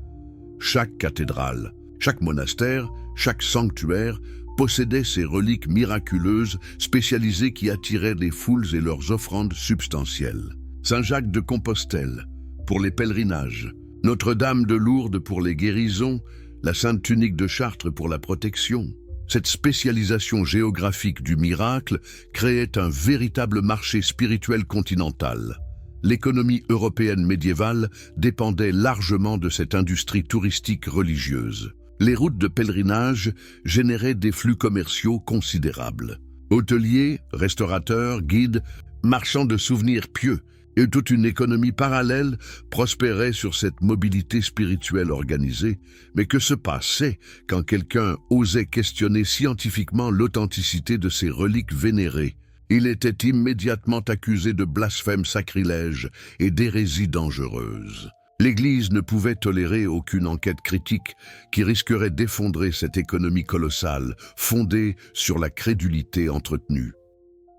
Chaque cathédrale, chaque monastère, chaque sanctuaire possédait ces reliques miraculeuses spécialisées qui attiraient les foules et leurs offrandes substantielles. Saint Jacques de Compostelle pour les pèlerinages, Notre-Dame de Lourdes pour les guérisons, la Sainte Tunique de Chartres pour la protection. Cette spécialisation géographique du miracle créait un véritable marché spirituel continental. L'économie européenne médiévale dépendait largement de cette industrie touristique religieuse. Les routes de pèlerinage généraient des flux commerciaux considérables. Hôteliers, restaurateurs, guides, marchands de souvenirs pieux et toute une économie parallèle prospérait sur cette mobilité spirituelle organisée. Mais que se passait quand quelqu'un osait questionner scientifiquement l'authenticité de ces reliques vénérées? Il était immédiatement accusé de blasphème sacrilège et d'hérésie dangereuse. L'Église ne pouvait tolérer aucune enquête critique qui risquerait d'effondrer cette économie colossale, fondée sur la crédulité entretenue.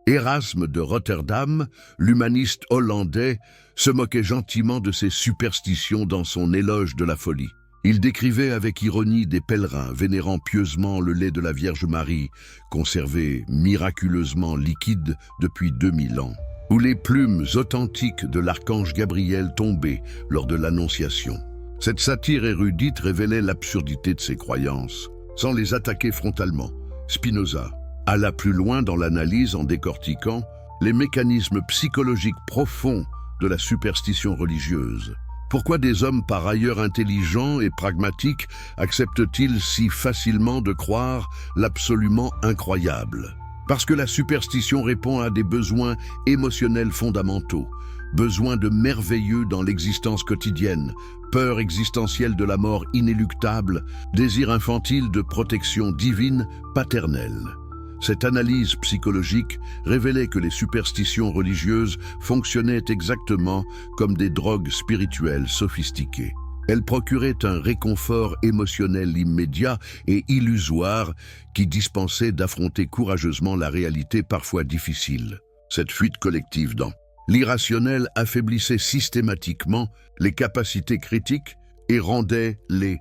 Erasme de Rotterdam, l'humaniste hollandais, se moquait gentiment de ces superstitions dans son éloge de la folie. Il décrivait avec ironie des pèlerins vénérant pieusement le lait de la Vierge Marie, conservé miraculeusement liquide depuis 2000 ans, ou les plumes authentiques de l'archange Gabriel tombées lors de l'Annonciation. Cette satire érudite révélait l'absurdité de ces croyances. Sans les attaquer frontalement, Spinoza alla plus loin dans l'analyse en décortiquant les mécanismes psychologiques profonds de la superstition religieuse. Pourquoi des hommes par ailleurs intelligents et pragmatiques acceptent-ils si facilement de croire l'absolument incroyable? Parce que la superstition répond à des besoins émotionnels fondamentaux, besoin de merveilleux dans l'existence quotidienne, peur existentielle de la mort inéluctable, désir infantile de protection divine paternelle. Cette analyse psychologique révélait que les superstitions religieuses fonctionnaient exactement comme des drogues spirituelles sophistiquées. Elles procuraient un réconfort émotionnel immédiat et illusoire qui dispensait d'affronter courageusement la réalité parfois difficile. Cette fuite collective dans l'irrationnel affaiblissait systématiquement les capacités critiques et rendait les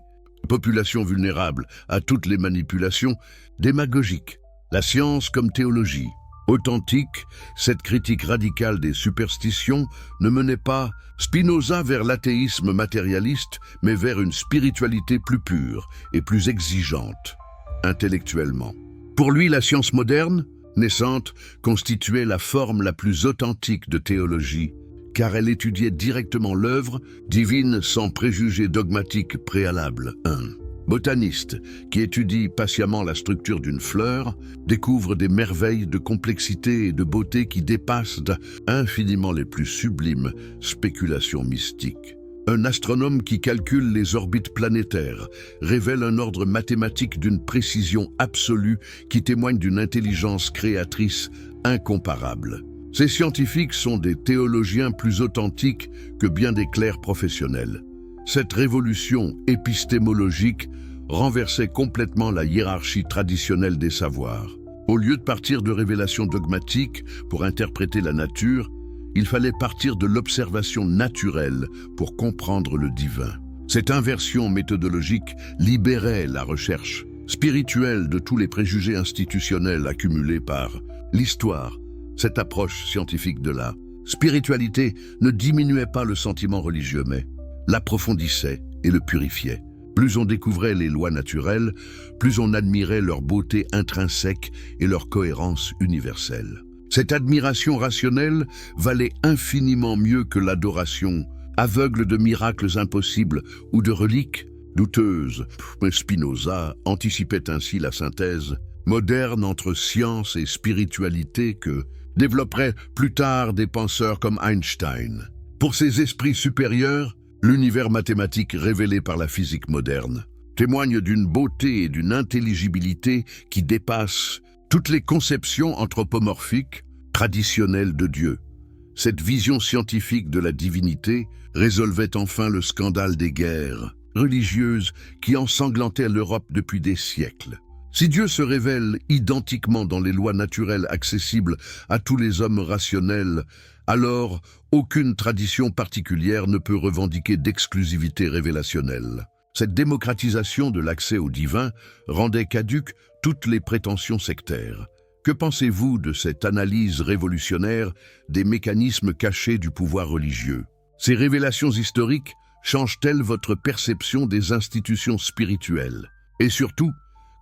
populations vulnérables à toutes les manipulations démagogiques. La science comme théologie. Authentique, cette critique radicale des superstitions ne menait pas Spinoza vers l'athéisme matérialiste, mais vers une spiritualité plus pure et plus exigeante, intellectuellement. Pour lui, la science moderne, naissante, constituait la forme la plus authentique de théologie, car elle étudiait directement l'œuvre divine sans préjugés dogmatiques préalables. Un botaniste qui étudie patiemment la structure d'une fleur découvre des merveilles de complexité et de beauté qui dépassent infiniment les plus sublimes spéculations mystiques. Un astronome qui calcule les orbites planétaires révèle un ordre mathématique d'une précision absolue qui témoigne d'une intelligence créatrice incomparable. Ces scientifiques sont des théologiens plus authentiques que bien des clercs professionnels. Cette révolution épistémologique renversait complètement la hiérarchie traditionnelle des savoirs. Au lieu de partir de révélations dogmatiques pour interpréter la nature, il fallait partir de l'observation naturelle pour comprendre le divin. Cette inversion méthodologique libérait la recherche spirituelle de tous les préjugés institutionnels accumulés par l'histoire. Cette approche scientifique de la spiritualité ne diminuait pas le sentiment religieux, mais l'approfondissait et le purifiait. Plus on découvrait les lois naturelles, plus on admirait leur beauté intrinsèque et leur cohérence universelle. Cette admiration rationnelle valait infiniment mieux que l'adoration aveugle de miracles impossibles ou de reliques douteuses. Spinoza anticipait ainsi la synthèse moderne entre science et spiritualité que développeraient plus tard des penseurs comme Einstein. Pour ces esprits supérieurs, l'univers mathématique révélé par la physique moderne témoigne d'une beauté et d'une intelligibilité qui dépassent toutes les conceptions anthropomorphiques traditionnelles de Dieu. Cette vision scientifique de la divinité résolvait enfin le scandale des guerres religieuses qui ensanglantaient l'Europe depuis des siècles. Si Dieu se révèle identiquement dans les lois naturelles accessibles à tous les hommes rationnels, alors aucune tradition particulière ne peut revendiquer d'exclusivité révélationnelle. Cette démocratisation de l'accès au divin rendait caduques toutes les prétentions sectaires. Que pensez-vous de cette analyse révolutionnaire des mécanismes cachés du pouvoir religieux? Ces révélations historiques changent-elles votre perception des institutions spirituelles? Et surtout,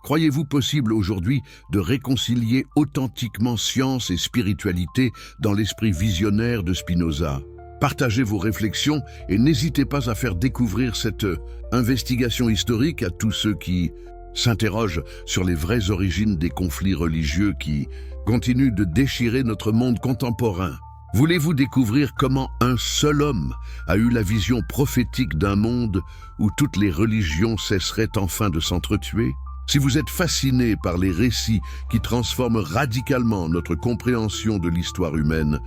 croyez-vous possible aujourd'hui de réconcilier authentiquement science et spiritualité dans l'esprit visionnaire de Spinoza? Partagez vos réflexions et n'hésitez pas à faire découvrir cette investigation historique à tous ceux qui s'interrogent sur les vraies origines des conflits religieux qui continuent de déchirer notre monde contemporain. Voulez-vous découvrir comment un seul homme a eu la vision prophétique d'un monde où toutes les religions cesseraient enfin de s'entretuer? Si vous êtes fasciné par les récits qui transforment radicalement notre compréhension de l'histoire humaine,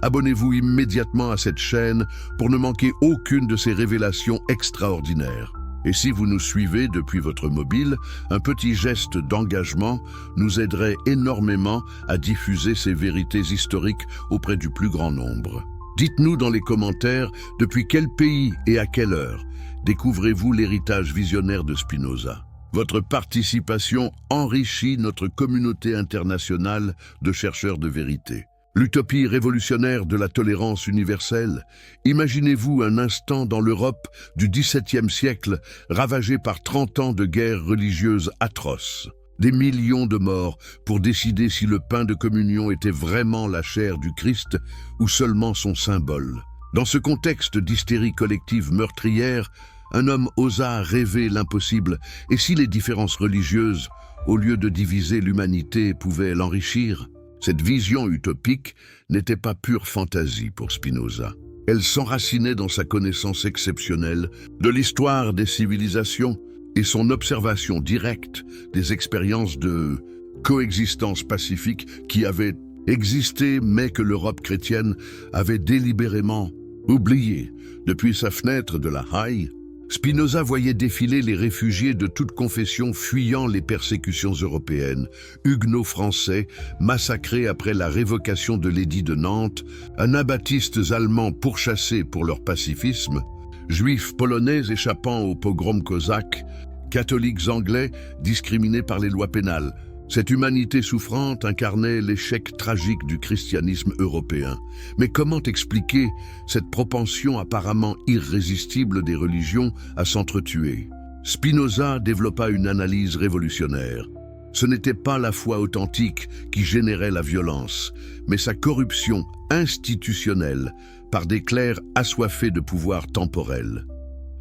abonnez-vous immédiatement à cette chaîne pour ne manquer aucune de ces révélations extraordinaires. Et si vous nous suivez depuis votre mobile, un petit geste d'engagement nous aiderait énormément à diffuser ces vérités historiques auprès du plus grand nombre. Dites-nous dans les commentaires depuis quel pays et à quelle heure découvrez-vous l'héritage visionnaire de Spinoza. Votre participation enrichit notre communauté internationale de chercheurs de vérité. L'utopie révolutionnaire de la tolérance universelle. Imaginez-vous un instant dans l'Europe du XVIIe siècle, ravagée par 30 ans de guerres religieuses atroces. Des millions de morts pour décider si le pain de communion était vraiment la chair du Christ ou seulement son symbole. Dans ce contexte d'hystérie collective meurtrière, un homme osa rêver l'impossible, et si les différences religieuses, au lieu de diviser l'humanité, pouvaient l'enrichir? Cette vision utopique n'était pas pure fantaisie pour Spinoza. Elle s'enracinait dans sa connaissance exceptionnelle de l'histoire des civilisations et son observation directe des expériences de coexistence pacifique qui avaient existé mais que l'Europe chrétienne avait délibérément oublié. Depuis sa fenêtre de la Haye, Spinoza voyait défiler les réfugiés de toute confession fuyant les persécutions européennes, huguenots français massacrés après la révocation de l'édit de Nantes, anabaptistes allemands pourchassés pour leur pacifisme, juifs polonais échappant aux pogroms cosaques, catholiques anglais discriminés par les lois pénales. Cette humanité souffrante incarnait l'échec tragique du christianisme européen. Mais comment expliquer cette propension apparemment irrésistible des religions à s'entretuer? Spinoza développa une analyse révolutionnaire. Ce n'était pas la foi authentique qui générait la violence, mais sa corruption institutionnelle par des clercs assoiffés de pouvoir temporel.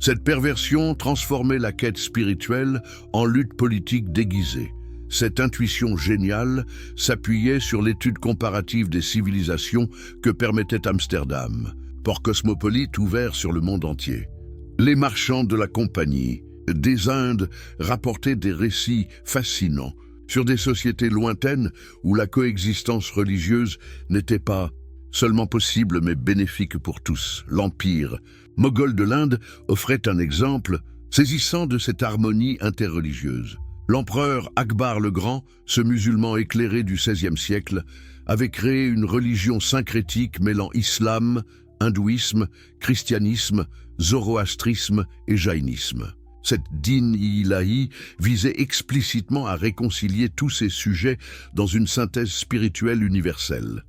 Cette perversion transformait la quête spirituelle en lutte politique déguisée. Cette intuition géniale s'appuyait sur l'étude comparative des civilisations que permettait Amsterdam, port cosmopolite ouvert sur le monde entier. Les marchands de la compagnie des Indes rapportaient des récits fascinants sur des sociétés lointaines où la coexistence religieuse n'était pas seulement possible mais bénéfique pour tous. L'empire moghol de l'Inde offrait un exemple saisissant de cette harmonie interreligieuse. L'empereur Akbar le Grand, ce musulman éclairé du XVIe siècle, avait créé une religion syncrétique mêlant islam, hindouisme, christianisme, zoroastrisme et jaïnisme. Cette din-i-ilahi visait explicitement à réconcilier tous ces sujets dans une synthèse spirituelle universelle.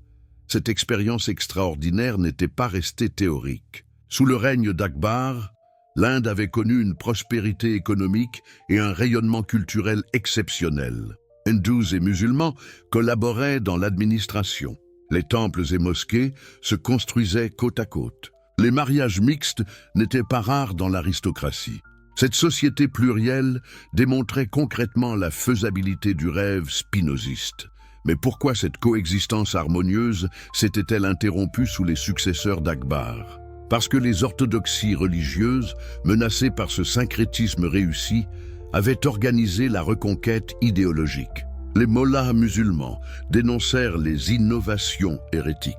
Cette expérience extraordinaire n'était pas restée théorique. Sous le règne d'Akbar, l'Inde avait connu une prospérité économique et un rayonnement culturel exceptionnel. Hindous et musulmans collaboraient dans l'administration. Les temples et mosquées se construisaient côte à côte. Les mariages mixtes n'étaient pas rares dans l'aristocratie. Cette société plurielle démontrait concrètement la faisabilité du rêve spinoziste. Mais pourquoi cette coexistence harmonieuse s'était-elle interrompue sous les successeurs d'Akbar? Parce que les orthodoxies religieuses, menacées par ce syncrétisme réussi, avaient organisé la reconquête idéologique. Les mollahs musulmans dénoncèrent les innovations hérétiques.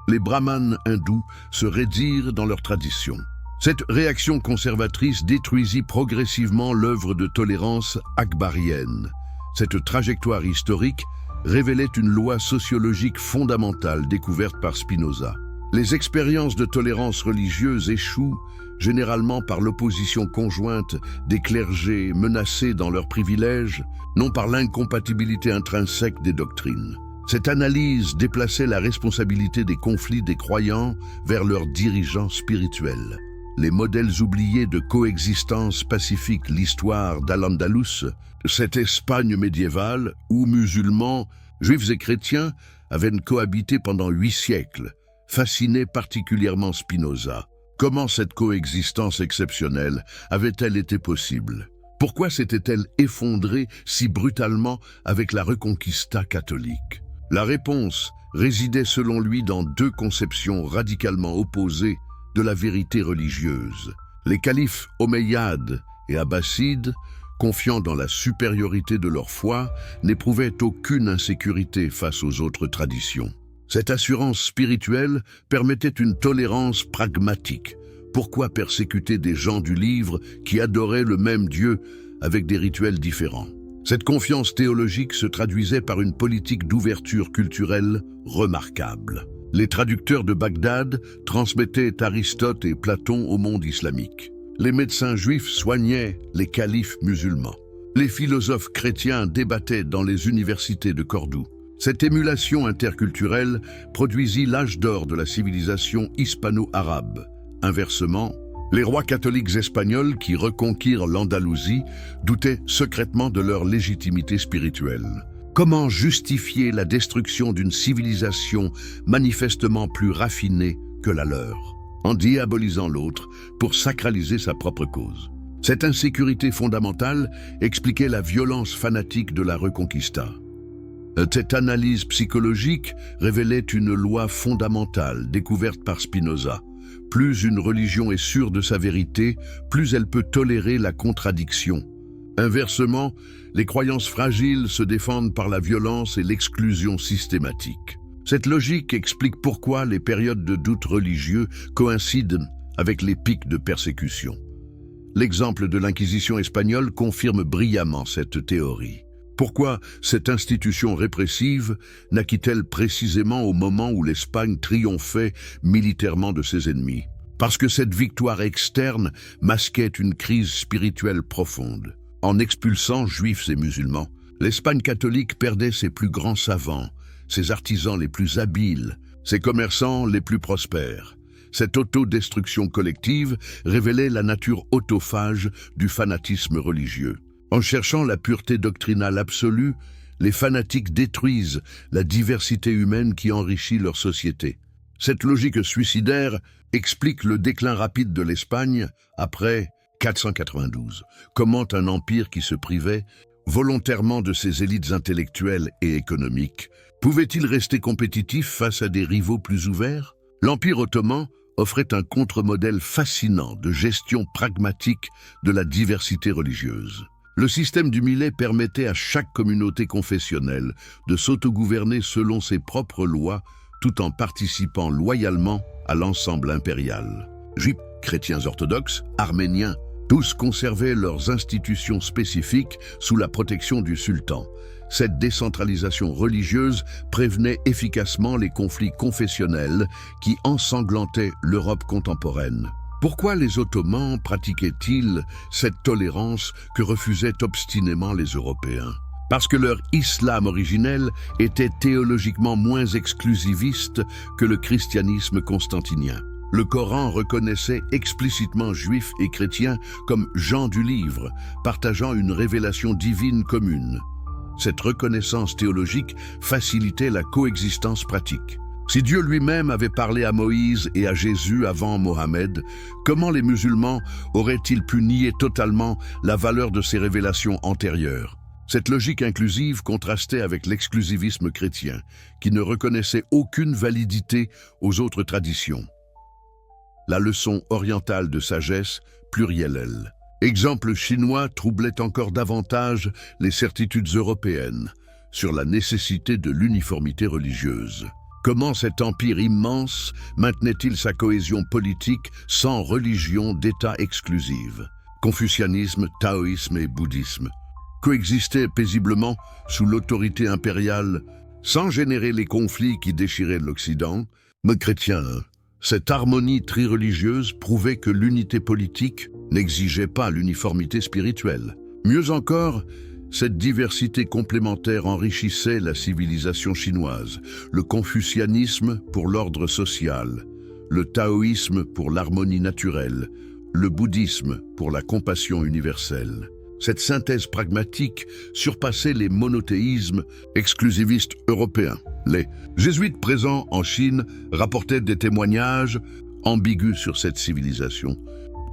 Les brahmanes hindous se raidirent dans leur tradition. Cette réaction conservatrice détruisit progressivement l'œuvre de tolérance akbarienne. Cette trajectoire historique révélait une loi sociologique fondamentale découverte par Spinoza. Les expériences de tolérance religieuse échouent généralement par l'opposition conjointe des clergés menacés dans leurs privilèges, non par l'incompatibilité intrinsèque des doctrines. Cette analyse déplaçait la responsabilité des conflits des croyants vers leurs dirigeants spirituels. Les modèles oubliés de coexistence pacifique, l'histoire d'Al-Andalus, cette Espagne médiévale où musulmans, juifs et chrétiens avaient cohabité pendant 8 siècles, fascinait particulièrement Spinoza. Comment cette coexistence exceptionnelle avait-elle été possible? Pourquoi s'était-elle effondrée si brutalement avec la Reconquista catholique? La réponse résidait selon lui dans 2 conceptions radicalement opposées de la vérité religieuse. Les califes omeyyades et abbassides, confiants dans la supériorité de leur foi, n'éprouvaient aucune insécurité face aux autres traditions. Cette assurance spirituelle permettait une tolérance pragmatique. Pourquoi persécuter des gens du livre qui adoraient le même Dieu avec des rituels différents? Cette confiance théologique se traduisait par une politique d'ouverture culturelle remarquable. Les traducteurs de Bagdad transmettaient Aristote et Platon au monde islamique. Les médecins juifs soignaient les califes musulmans. Les philosophes chrétiens débattaient dans les universités de Cordoue. Cette émulation interculturelle produisit l'âge d'or de la civilisation hispano-arabe. Inversement, les rois catholiques espagnols qui reconquirent l'Andalousie doutaient secrètement de leur légitimité spirituelle. Comment justifier la destruction d'une civilisation manifestement plus raffinée que la leur, en diabolisant l'autre pour sacraliser sa propre cause? Cette insécurité fondamentale expliquait la violence fanatique de la Reconquista. Cette analyse psychologique révélait une loi fondamentale découverte par Spinoza. Plus une religion est sûre de sa vérité, plus elle peut tolérer la contradiction. Inversement, les croyances fragiles se défendent par la violence et l'exclusion systématique. Cette logique explique pourquoi les périodes de doute religieux coïncident avec les pics de persécution. L'exemple de l'Inquisition espagnole confirme brillamment cette théorie. Pourquoi cette institution répressive naquit-elle précisément au moment où l'Espagne triomphait militairement de ses ennemis? Parce que cette victoire externe masquait une crise spirituelle profonde. En expulsant juifs et musulmans, L'Espagne catholique perdait ses plus grands savants, ses artisans les plus habiles, ses commerçants les plus prospères. Cette autodestruction collective révélait la nature autophage du fanatisme religieux. En cherchant la pureté doctrinale absolue, les fanatiques détruisent la diversité humaine qui enrichit leur société. Cette logique suicidaire explique le déclin rapide de l'Espagne après 492. Comment un empire qui se privait volontairement de ses élites intellectuelles et économiques pouvait-il rester compétitif face à des rivaux plus ouverts? L'Empire ottoman offrait un contre-modèle fascinant de gestion pragmatique de la diversité religieuse. Le système du millet permettait à chaque communauté confessionnelle de s'autogouverner selon ses propres lois tout en participant loyalement à l'ensemble impérial. Juifs, chrétiens orthodoxes, arméniens, tous conservaient leurs institutions spécifiques sous la protection du sultan. Cette décentralisation religieuse prévenait efficacement les conflits confessionnels qui ensanglantaient l'Europe contemporaine. Pourquoi les Ottomans pratiquaient-ils cette tolérance que refusaient obstinément les Européens? Parce que leur islam originel était théologiquement moins exclusiviste que le christianisme constantinien. Le Coran reconnaissait explicitement juifs et chrétiens comme gens du livre, partageant une révélation divine commune. Cette reconnaissance théologique facilitait la coexistence pratique. Si Dieu lui-même avait parlé à Moïse et à Jésus avant Mohammed, comment les musulmans auraient-ils pu nier totalement la valeur de ces révélations antérieures? Cette logique inclusive contrastait avec l'exclusivisme chrétien, qui ne reconnaissait aucune validité aux autres traditions. La leçon orientale de sagesse, plurielle. Exemple chinois troublait encore davantage les certitudes européennes sur la nécessité de l'uniformité religieuse. Comment cet empire immense maintenait-il sa cohésion politique sans religion d'État exclusive? Confucianisme, taoïsme et bouddhisme coexistaient paisiblement sous l'autorité impériale sans générer les conflits qui déchiraient l'Occident. Mais chrétiens, cette harmonie trireligieuse prouvait que l'unité politique n'exigeait pas l'uniformité spirituelle. Mieux encore, cette diversité complémentaire enrichissait la civilisation chinoise, le confucianisme pour l'ordre social, le taoïsme pour l'harmonie naturelle, le bouddhisme pour la compassion universelle. Cette synthèse pragmatique surpassait les monothéismes exclusivistes européens. Les jésuites présents en Chine rapportaient des témoignages ambigus sur cette civilisation,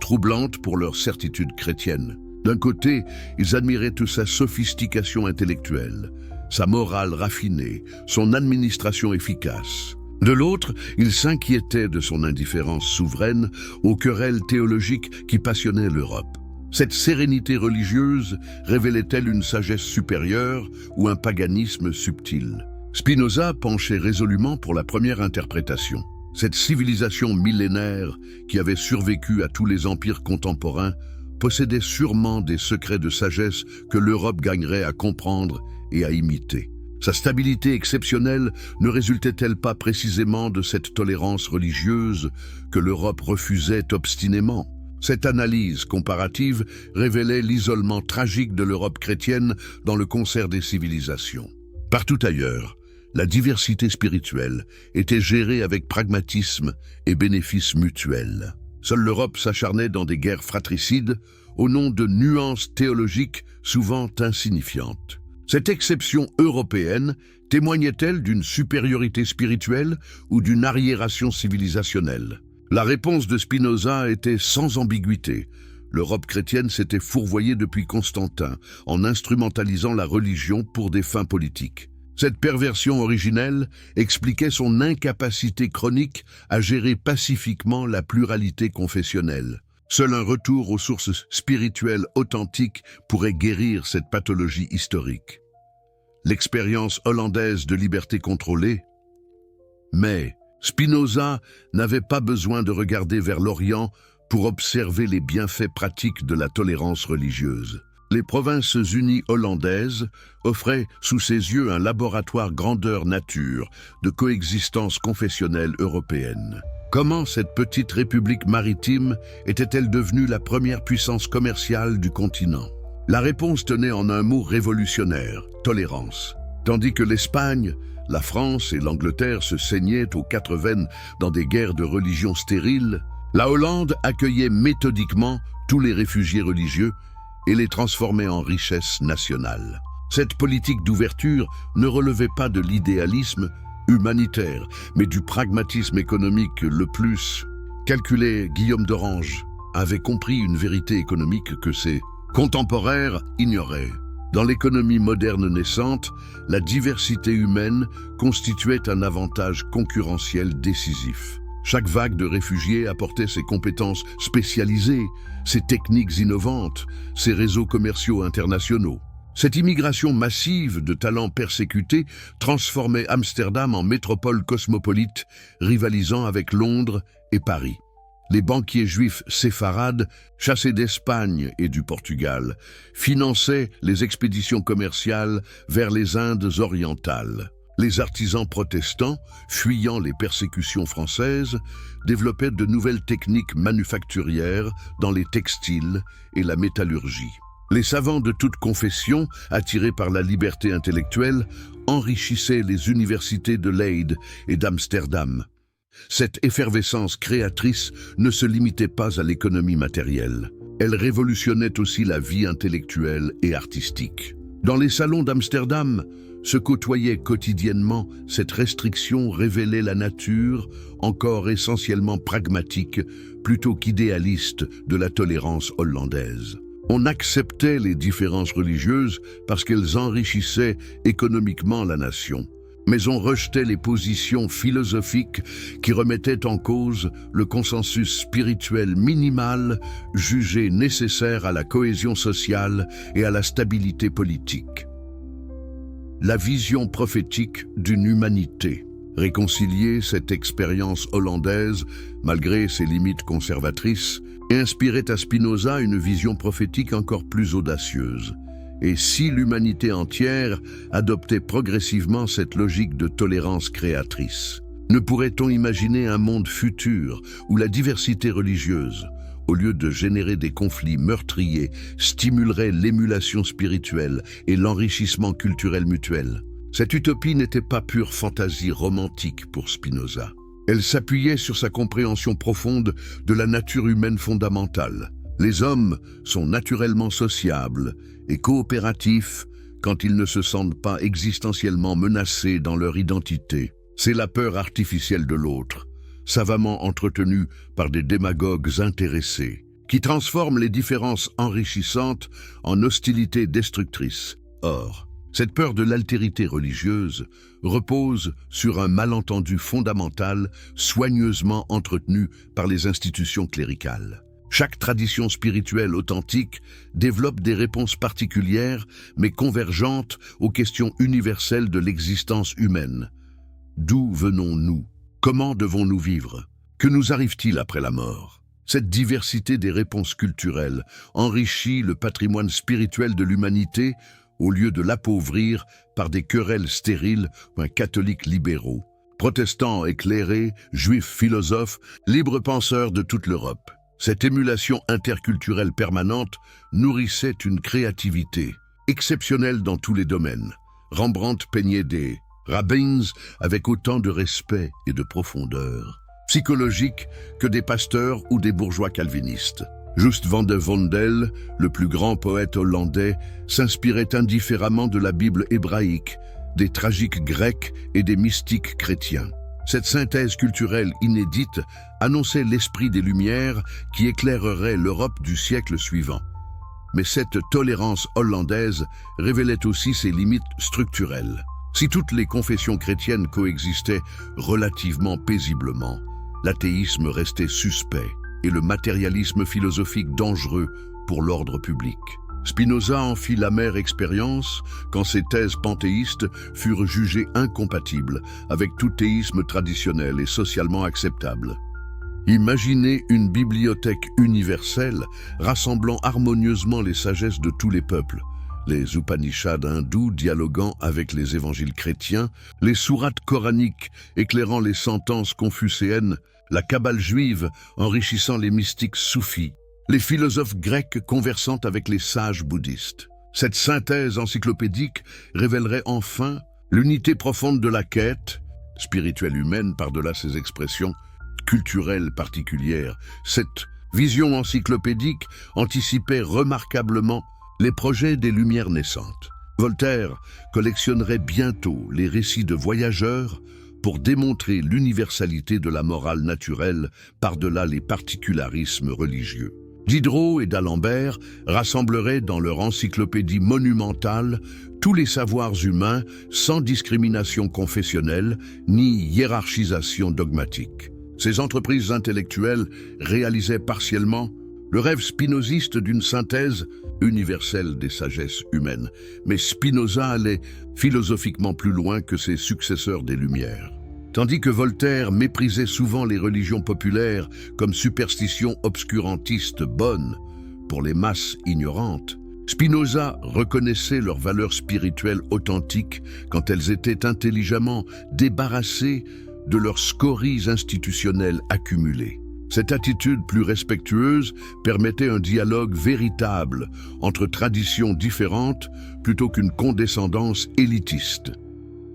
troublante pour leur certitude chrétienne. D'un côté, ils admiraient toute sa sophistication intellectuelle, sa morale raffinée, son administration efficace. De l'autre, ils s'inquiétaient de son indifférence souveraine aux querelles théologiques qui passionnaient l'Europe. Cette sérénité religieuse révélait-elle une sagesse supérieure ou un paganisme subtil? Spinoza penchait résolument pour la première interprétation. Cette civilisation millénaire qui avait survécu à tous les empires contemporains possédait sûrement des secrets de sagesse que l'Europe gagnerait à comprendre et à imiter. Sa stabilité exceptionnelle ne résultait-elle pas précisément de cette tolérance religieuse que l'Europe refusait obstinément? Cette analyse comparative révélait l'isolement tragique de l'Europe chrétienne dans le concert des civilisations. Partout ailleurs, la diversité spirituelle était gérée avec pragmatisme et bénéfice mutuel. Seule l'Europe s'acharnait dans des guerres fratricides au nom de nuances théologiques souvent insignifiantes. Cette exception européenne témoignait-elle d'une supériorité spirituelle ou d'une arriération civilisationnelle? La réponse de Spinoza était sans ambiguïté. L'Europe chrétienne s'était fourvoyée depuis Constantin en instrumentalisant la religion pour des fins politiques. Cette perversion originelle expliquait son incapacité chronique à gérer pacifiquement la pluralité confessionnelle. Seul un retour aux sources spirituelles authentiques pourrait guérir cette pathologie historique. L'expérience hollandaise de liberté contrôlée. Mais Spinoza n'avait pas besoin de regarder vers l'Orient pour observer les bienfaits pratiques de la tolérance religieuse. Les Provinces-Unies hollandaises offraient sous ses yeux un laboratoire grandeur nature de coexistence confessionnelle européenne. Comment cette petite république maritime était-elle devenue la première puissance commerciale du continent? La réponse tenait en un mot révolutionnaire, tolérance. Tandis que l'Espagne, la France et l'Angleterre se saignaient aux quatre veines dans des guerres de religion stériles, la Hollande accueillait méthodiquement tous les réfugiés religieux et les transformait en richesse nationale. Cette politique d'ouverture ne relevait pas de l'idéalisme humanitaire, mais du pragmatisme économique le plus calculé. Guillaume d'Orange avait compris une vérité économique que ses contemporains ignoraient. Dans l'économie moderne naissante, la diversité humaine constituait un avantage concurrentiel décisif. Chaque vague de réfugiés apportait ses compétences spécialisées, ses techniques innovantes, ses réseaux commerciaux internationaux. Cette immigration massive de talents persécutés transformait Amsterdam en métropole cosmopolite, rivalisant avec Londres et Paris. Les banquiers juifs séfarades, chassés d'Espagne et du Portugal, finançaient les expéditions commerciales vers les Indes orientales. Les artisans protestants, fuyant les persécutions françaises, développaient de nouvelles techniques manufacturières dans les textiles et la métallurgie. Les savants de toute confession, attirés par la liberté intellectuelle, enrichissaient les universités de Leyde et d'Amsterdam. Cette effervescence créatrice ne se limitait pas à l'économie matérielle. Elle révolutionnait aussi la vie intellectuelle et artistique. Dans les salons d'Amsterdam, se côtoyait quotidiennement cette restriction révélait la nature, encore essentiellement pragmatique, plutôt qu'idéaliste de la tolérance hollandaise. On acceptait les différences religieuses parce qu'elles enrichissaient économiquement la nation. Mais on rejetait les positions philosophiques qui remettaient en cause le consensus spirituel minimal jugé nécessaire à la cohésion sociale et à la stabilité politique. La vision prophétique d'une humanité. Réconcilier cette expérience hollandaise, malgré ses limites conservatrices, inspirait à Spinoza une vision prophétique encore plus audacieuse. Et si l'humanité entière adoptait progressivement cette logique de tolérance créatrice, ne pourrait-on imaginer un monde futur où la diversité religieuse, au lieu de générer des conflits meurtriers, stimulerait l'émulation spirituelle et l'enrichissement culturel mutuel? Cette utopie n'était pas pure fantaisie romantique pour Spinoza. Elle s'appuyait sur sa compréhension profonde de la nature humaine fondamentale. Les hommes sont naturellement sociables et coopératifs quand ils ne se sentent pas existentiellement menacés dans leur identité. C'est la peur artificielle de l'autre, savamment entretenue par des démagogues intéressés, qui transforme les différences enrichissantes en hostilités destructrices. Or, cette peur de l'altérité religieuse repose sur un malentendu fondamental soigneusement entretenu par les institutions cléricales. Chaque tradition spirituelle authentique développe des réponses particulières mais convergentes aux questions universelles de l'existence humaine. D'où venons-nous? Comment devons-nous vivre? Que nous arrive-t-il après la mort? Cette diversité des réponses culturelles enrichit le patrimoine spirituel de l'humanité au lieu de l'appauvrir par des querelles stériles ou catholiques libéraux, protestants éclairés, juifs philosophes, libres penseurs de toute l'Europe. Cette émulation interculturelle permanente nourrissait une créativité exceptionnelle dans tous les domaines. Rembrandt peignait des rabbins avec autant de respect et de profondeur psychologique que des pasteurs ou des bourgeois calvinistes. Just van de Vondel, le plus grand poète hollandais, s'inspirait indifféremment de la Bible hébraïque, des tragiques grecs et des mystiques chrétiens. Cette synthèse culturelle inédite annonçait l'esprit des Lumières qui éclairerait l'Europe du siècle suivant. Mais cette tolérance hollandaise révélait aussi ses limites structurelles. Si toutes les confessions chrétiennes coexistaient relativement paisiblement, l'athéisme restait suspect et le matérialisme philosophique dangereux pour l'ordre public. Spinoza en fit l'amère expérience quand ses thèses panthéistes furent jugées incompatibles avec tout théisme traditionnel et socialement acceptable. Imaginez une bibliothèque universelle rassemblant harmonieusement les sagesses de tous les peuples, les Upanishads hindous dialoguant avec les évangiles chrétiens, les sourates coraniques éclairant les sentences confucéennes, la Kabbale juive enrichissant les mystiques soufis. les philosophes grecs conversant avec les sages bouddhistes. Cette synthèse encyclopédique révélerait enfin l'unité profonde de la quête spirituelle humaine par-delà ses expressions culturelles particulières. Cette vision encyclopédique anticipait remarquablement les projets des Lumières naissantes. Voltaire collectionnerait bientôt les récits de voyageurs pour démontrer l'universalité de la morale naturelle par-delà les particularismes religieux. Diderot et d'Alembert rassembleraient dans leur encyclopédie monumentale tous les savoirs humains sans discrimination confessionnelle ni hiérarchisation dogmatique. Ces entreprises intellectuelles réalisaient partiellement le rêve spinoziste d'une synthèse universelle des sagesses humaines. Mais Spinoza allait philosophiquement plus loin que ses successeurs des Lumières. Tandis que Voltaire méprisait souvent les religions populaires comme superstitions obscurantistes bonnes pour les masses ignorantes, Spinoza reconnaissait leurs valeurs spirituelles authentiques quand elles étaient intelligemment débarrassées de leurs scories institutionnelles accumulées. Cette attitude plus respectueuse permettait un dialogue véritable entre traditions différentes plutôt qu'une condescendance élitiste.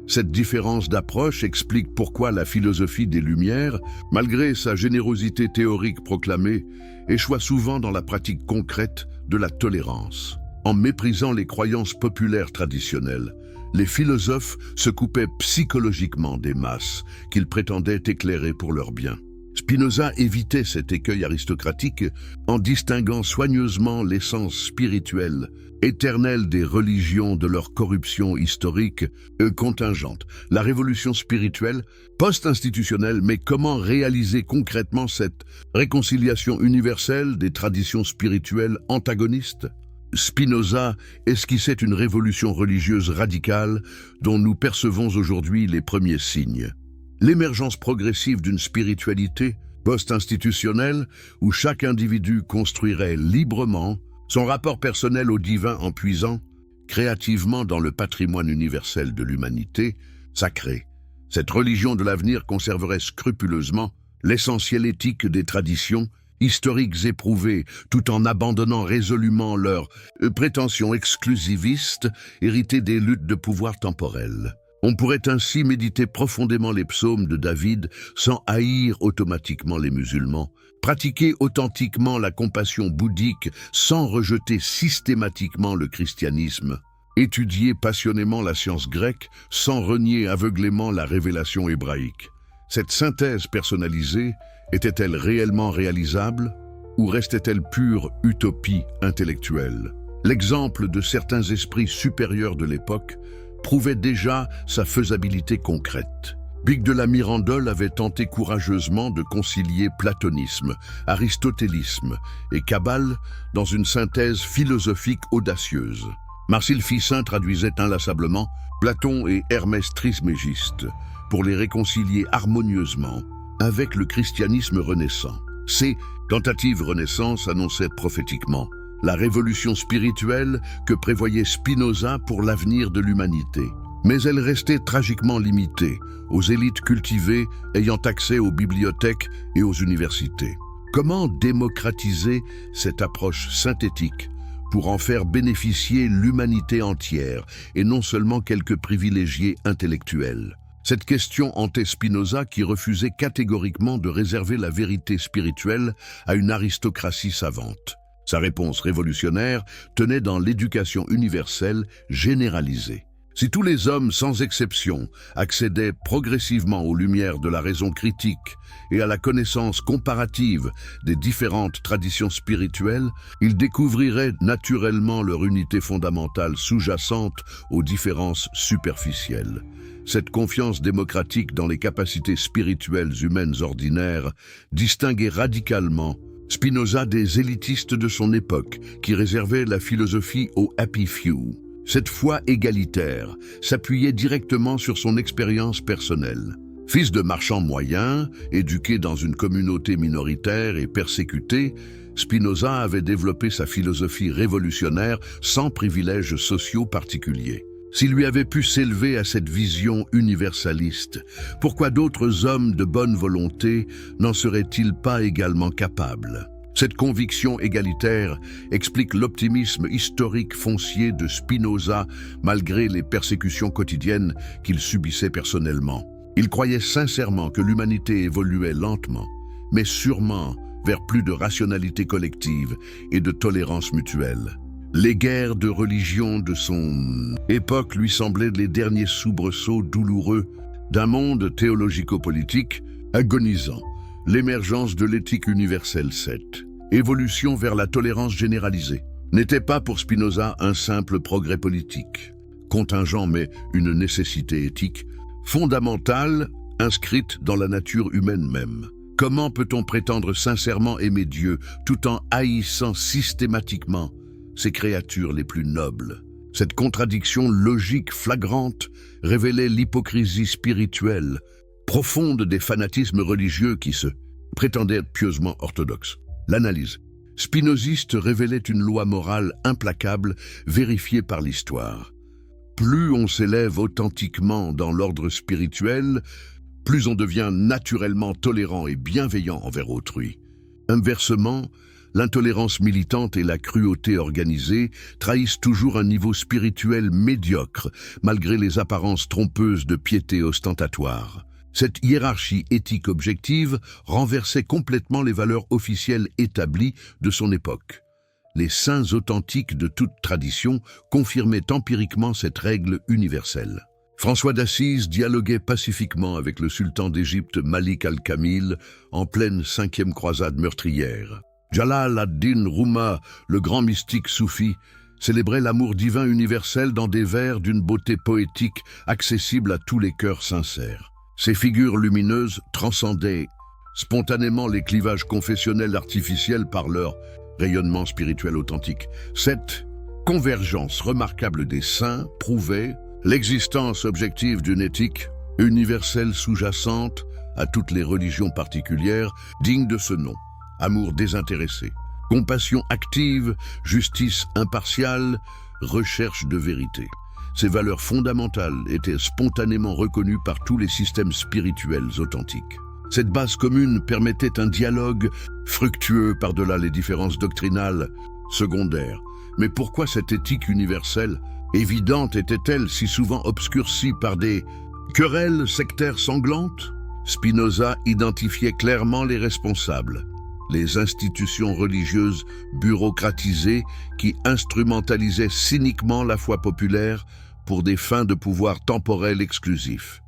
Cette différence d'approche explique pourquoi la philosophie des Lumières, malgré sa générosité théorique proclamée, échoua souvent dans la pratique concrète de la tolérance. En méprisant les croyances populaires traditionnelles, les philosophes se coupaient psychologiquement des masses qu'ils prétendaient éclairer pour leur bien. Spinoza évitait cet écueil aristocratique en distinguant soigneusement l'essence spirituelle, éternelle des religions de leur corruption historique contingente. La révolution spirituelle, post-institutionnelle, mais comment réaliser concrètement cette réconciliation universelle des traditions spirituelles antagonistes ? Spinoza esquissait une révolution religieuse radicale dont nous percevons aujourd'hui les premiers signes. L'émergence progressive d'une spiritualité post-institutionnelle où chaque individu construirait librement son rapport personnel au divin en puisant créativement dans le patrimoine universel de l'humanité sacrée. Cette religion de l'avenir conserverait scrupuleusement l'essentiel éthique des traditions historiques éprouvées, tout en abandonnant résolument leurs prétentions exclusivistes héritées des luttes de pouvoir temporelles. On pourrait ainsi méditer profondément les psaumes de David sans haïr automatiquement les musulmans, pratiquer authentiquement la compassion bouddhique sans rejeter systématiquement le christianisme, étudier passionnément la science grecque sans renier aveuglément la révélation hébraïque. Cette synthèse personnalisée était-elle réellement réalisable ou restait-elle pure utopie intellectuelle? L'exemple de certains esprits supérieurs de l'époque prouvait déjà sa faisabilité concrète. Big de la Mirandole avait tenté courageusement de concilier platonisme, aristotélisme et kabbale dans une synthèse philosophique audacieuse. Marcille Ficin traduisait inlassablement Platon et Hermès Trismégiste pour les réconcilier harmonieusement avec le christianisme renaissant. Ces tentatives renaissance annonçaient prophétiquement la révolution spirituelle que prévoyait Spinoza pour l'avenir de l'humanité. Mais elle restait tragiquement limitée aux élites cultivées ayant accès aux bibliothèques et aux universités. Comment démocratiser cette approche synthétique pour en faire bénéficier l'humanité entière et non seulement quelques privilégiés intellectuels? Cette question hantait Spinoza qui refusait catégoriquement de réserver la vérité spirituelle à une aristocratie savante. Sa réponse révolutionnaire tenait dans l'éducation universelle généralisée. Si tous les hommes, sans exception, accédaient progressivement aux lumières de la raison critique et à la connaissance comparative des différentes traditions spirituelles, ils découvriraient naturellement leur unité fondamentale sous-jacente aux différences superficielles. Cette confiance démocratique dans les capacités spirituelles humaines ordinaires distinguait radicalement Spinoza des élitistes de son époque qui réservaient la philosophie aux happy few. Cette foi égalitaire s'appuyait directement sur son expérience personnelle. Fils de marchand moyen, éduqué dans une communauté minoritaire et persécuté, Spinoza avait développé sa philosophie révolutionnaire sans privilèges sociaux particuliers. S'il lui avait pu s'élever à cette vision universaliste, pourquoi d'autres hommes de bonne volonté n'en seraient-ils pas également capables? Cette conviction égalitaire explique l'optimisme historique foncier de Spinoza malgré les persécutions quotidiennes qu'il subissait personnellement. Il croyait sincèrement que l'humanité évoluait lentement, mais sûrement vers plus de rationalité collective et de tolérance mutuelle. Les guerres de religion de son époque lui semblaient les derniers soubresauts douloureux d'un monde théologico-politique agonisant. L'émergence de l'éthique universelle, cette évolution vers la tolérance généralisée, n'était pas pour Spinoza un simple progrès politique, contingent mais une nécessité éthique fondamentale inscrite dans la nature humaine même. Comment peut-on prétendre sincèrement aimer Dieu tout en haïssant systématiquement ses créatures les plus nobles? Cette contradiction logique flagrante révélait l'hypocrisie spirituelle profonde des fanatismes religieux qui se prétendaient être pieusement orthodoxes. L'analyse spinoziste révélait une loi morale implacable vérifiée par l'histoire. Plus on s'élève authentiquement dans l'ordre spirituel, plus on devient naturellement tolérant et bienveillant envers autrui. Inversement, l'intolérance militante et la cruauté organisée trahissent toujours un niveau spirituel médiocre, malgré les apparences trompeuses de piété ostentatoire. Cette hiérarchie éthique objective renversait complètement les valeurs officielles établies de son époque. Les saints authentiques de toute tradition confirmaient empiriquement cette règle universelle. François d'Assise dialoguait pacifiquement avec le sultan d'Égypte Malik al-Kamil en pleine 5e croisade meurtrière. Jalal ad-Din Ruma, le grand mystique soufi, célébrait l'amour divin universel dans des vers d'une beauté poétique accessible à tous les cœurs sincères. Ces figures lumineuses transcendaient spontanément les clivages confessionnels artificiels par leur rayonnement spirituel authentique. Cette convergence remarquable des saints prouvait l'existence objective d'une éthique universelle sous-jacente à toutes les religions particulières, digne de ce nom. Amour désintéressé, compassion active, justice impartiale, recherche de vérité. Ces valeurs fondamentales étaient spontanément reconnues par tous les systèmes spirituels authentiques. Cette base commune permettait un dialogue fructueux par-delà les différences doctrinales secondaires. Mais pourquoi cette éthique universelle évidente était-elle si souvent obscurcie par des querelles sectaires sanglantes? Spinoza identifiait clairement les responsables. Les institutions religieuses bureaucratisées qui instrumentalisaient cyniquement la foi populaire pour des fins de pouvoir temporel exclusif.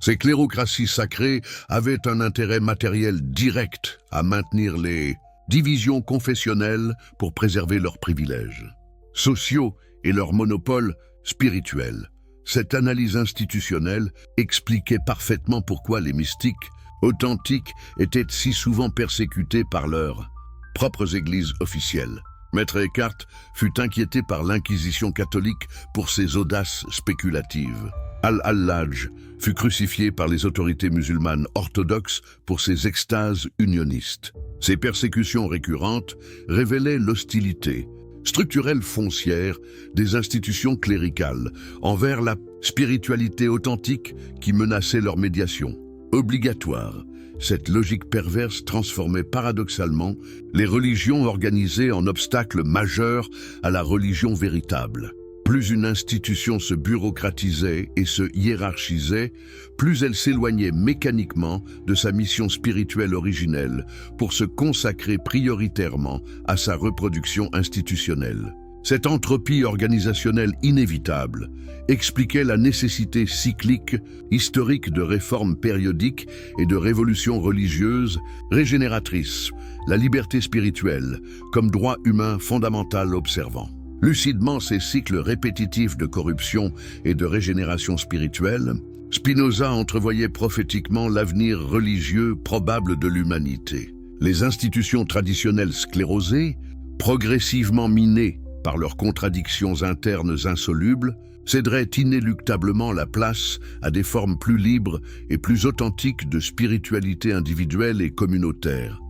Ces clérocraties sacrées avaient un intérêt matériel direct à maintenir les divisions confessionnelles pour préserver leurs privilèges sociaux et leur monopole spirituel. Cette analyse institutionnelle expliquait parfaitement pourquoi les mystiques authentiques étaient si souvent persécutés par leurs propres églises officielles. Maître Eckhart fut inquiété par l'Inquisition catholique pour ses audaces spéculatives. Al-Hallaj fut crucifié par les autorités musulmanes orthodoxes pour ses extases unionistes. Ces persécutions récurrentes révélaient l'hostilité structurelle foncière des institutions cléricales envers la spiritualité authentique qui menaçait leur médiation. Obligatoire, cette logique perverse transformait paradoxalement les religions organisées en obstacles majeurs à la religion véritable. Plus une institution se bureaucratisait et se hiérarchisait, plus elle s'éloignait mécaniquement de sa mission spirituelle originelle pour se consacrer prioritairement à sa reproduction institutionnelle. Cette entropie organisationnelle inévitable expliquait la nécessité cyclique, historique de réformes périodiques et de révolutions religieuses régénératrices, la liberté spirituelle comme droit humain fondamental observant. Lucidement ces cycles répétitifs de corruption et de régénération spirituelle, Spinoza entrevoyait prophétiquement l'avenir religieux probable de l'humanité. Les institutions traditionnelles sclérosées, progressivement minées par leurs contradictions internes insolubles, céderaient inéluctablement la place à des formes plus libres et plus authentiques de spiritualité individuelle et communautaire.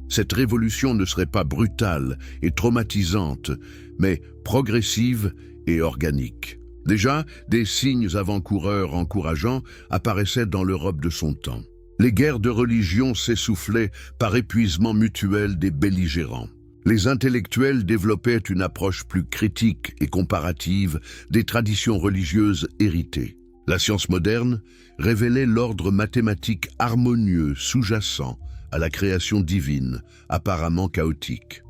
Cette révolution ne serait pas brutale et traumatisante, mais progressive et organique. Déjà, des signes avant-coureurs encourageants apparaissaient dans l'Europe de son temps. Les guerres de religion s'essoufflaient par épuisement mutuel des belligérants. Les intellectuels développaient une approche plus critique et comparative des traditions religieuses héritées. La science moderne révélait l'ordre mathématique harmonieux sous-jacent à la création divine, apparemment chaotique.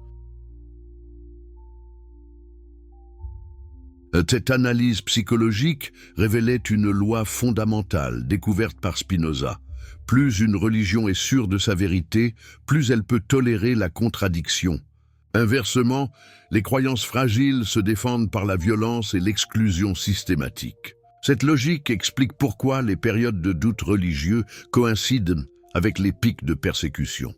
Cette analyse psychologique révélait une loi fondamentale découverte par Spinoza. Plus une religion est sûre de sa vérité, plus elle peut tolérer la contradiction. Inversement, les croyances fragiles se défendent par la violence et l'exclusion systématique. Cette logique explique pourquoi les périodes de doute religieux coïncident avec les pics de persécution.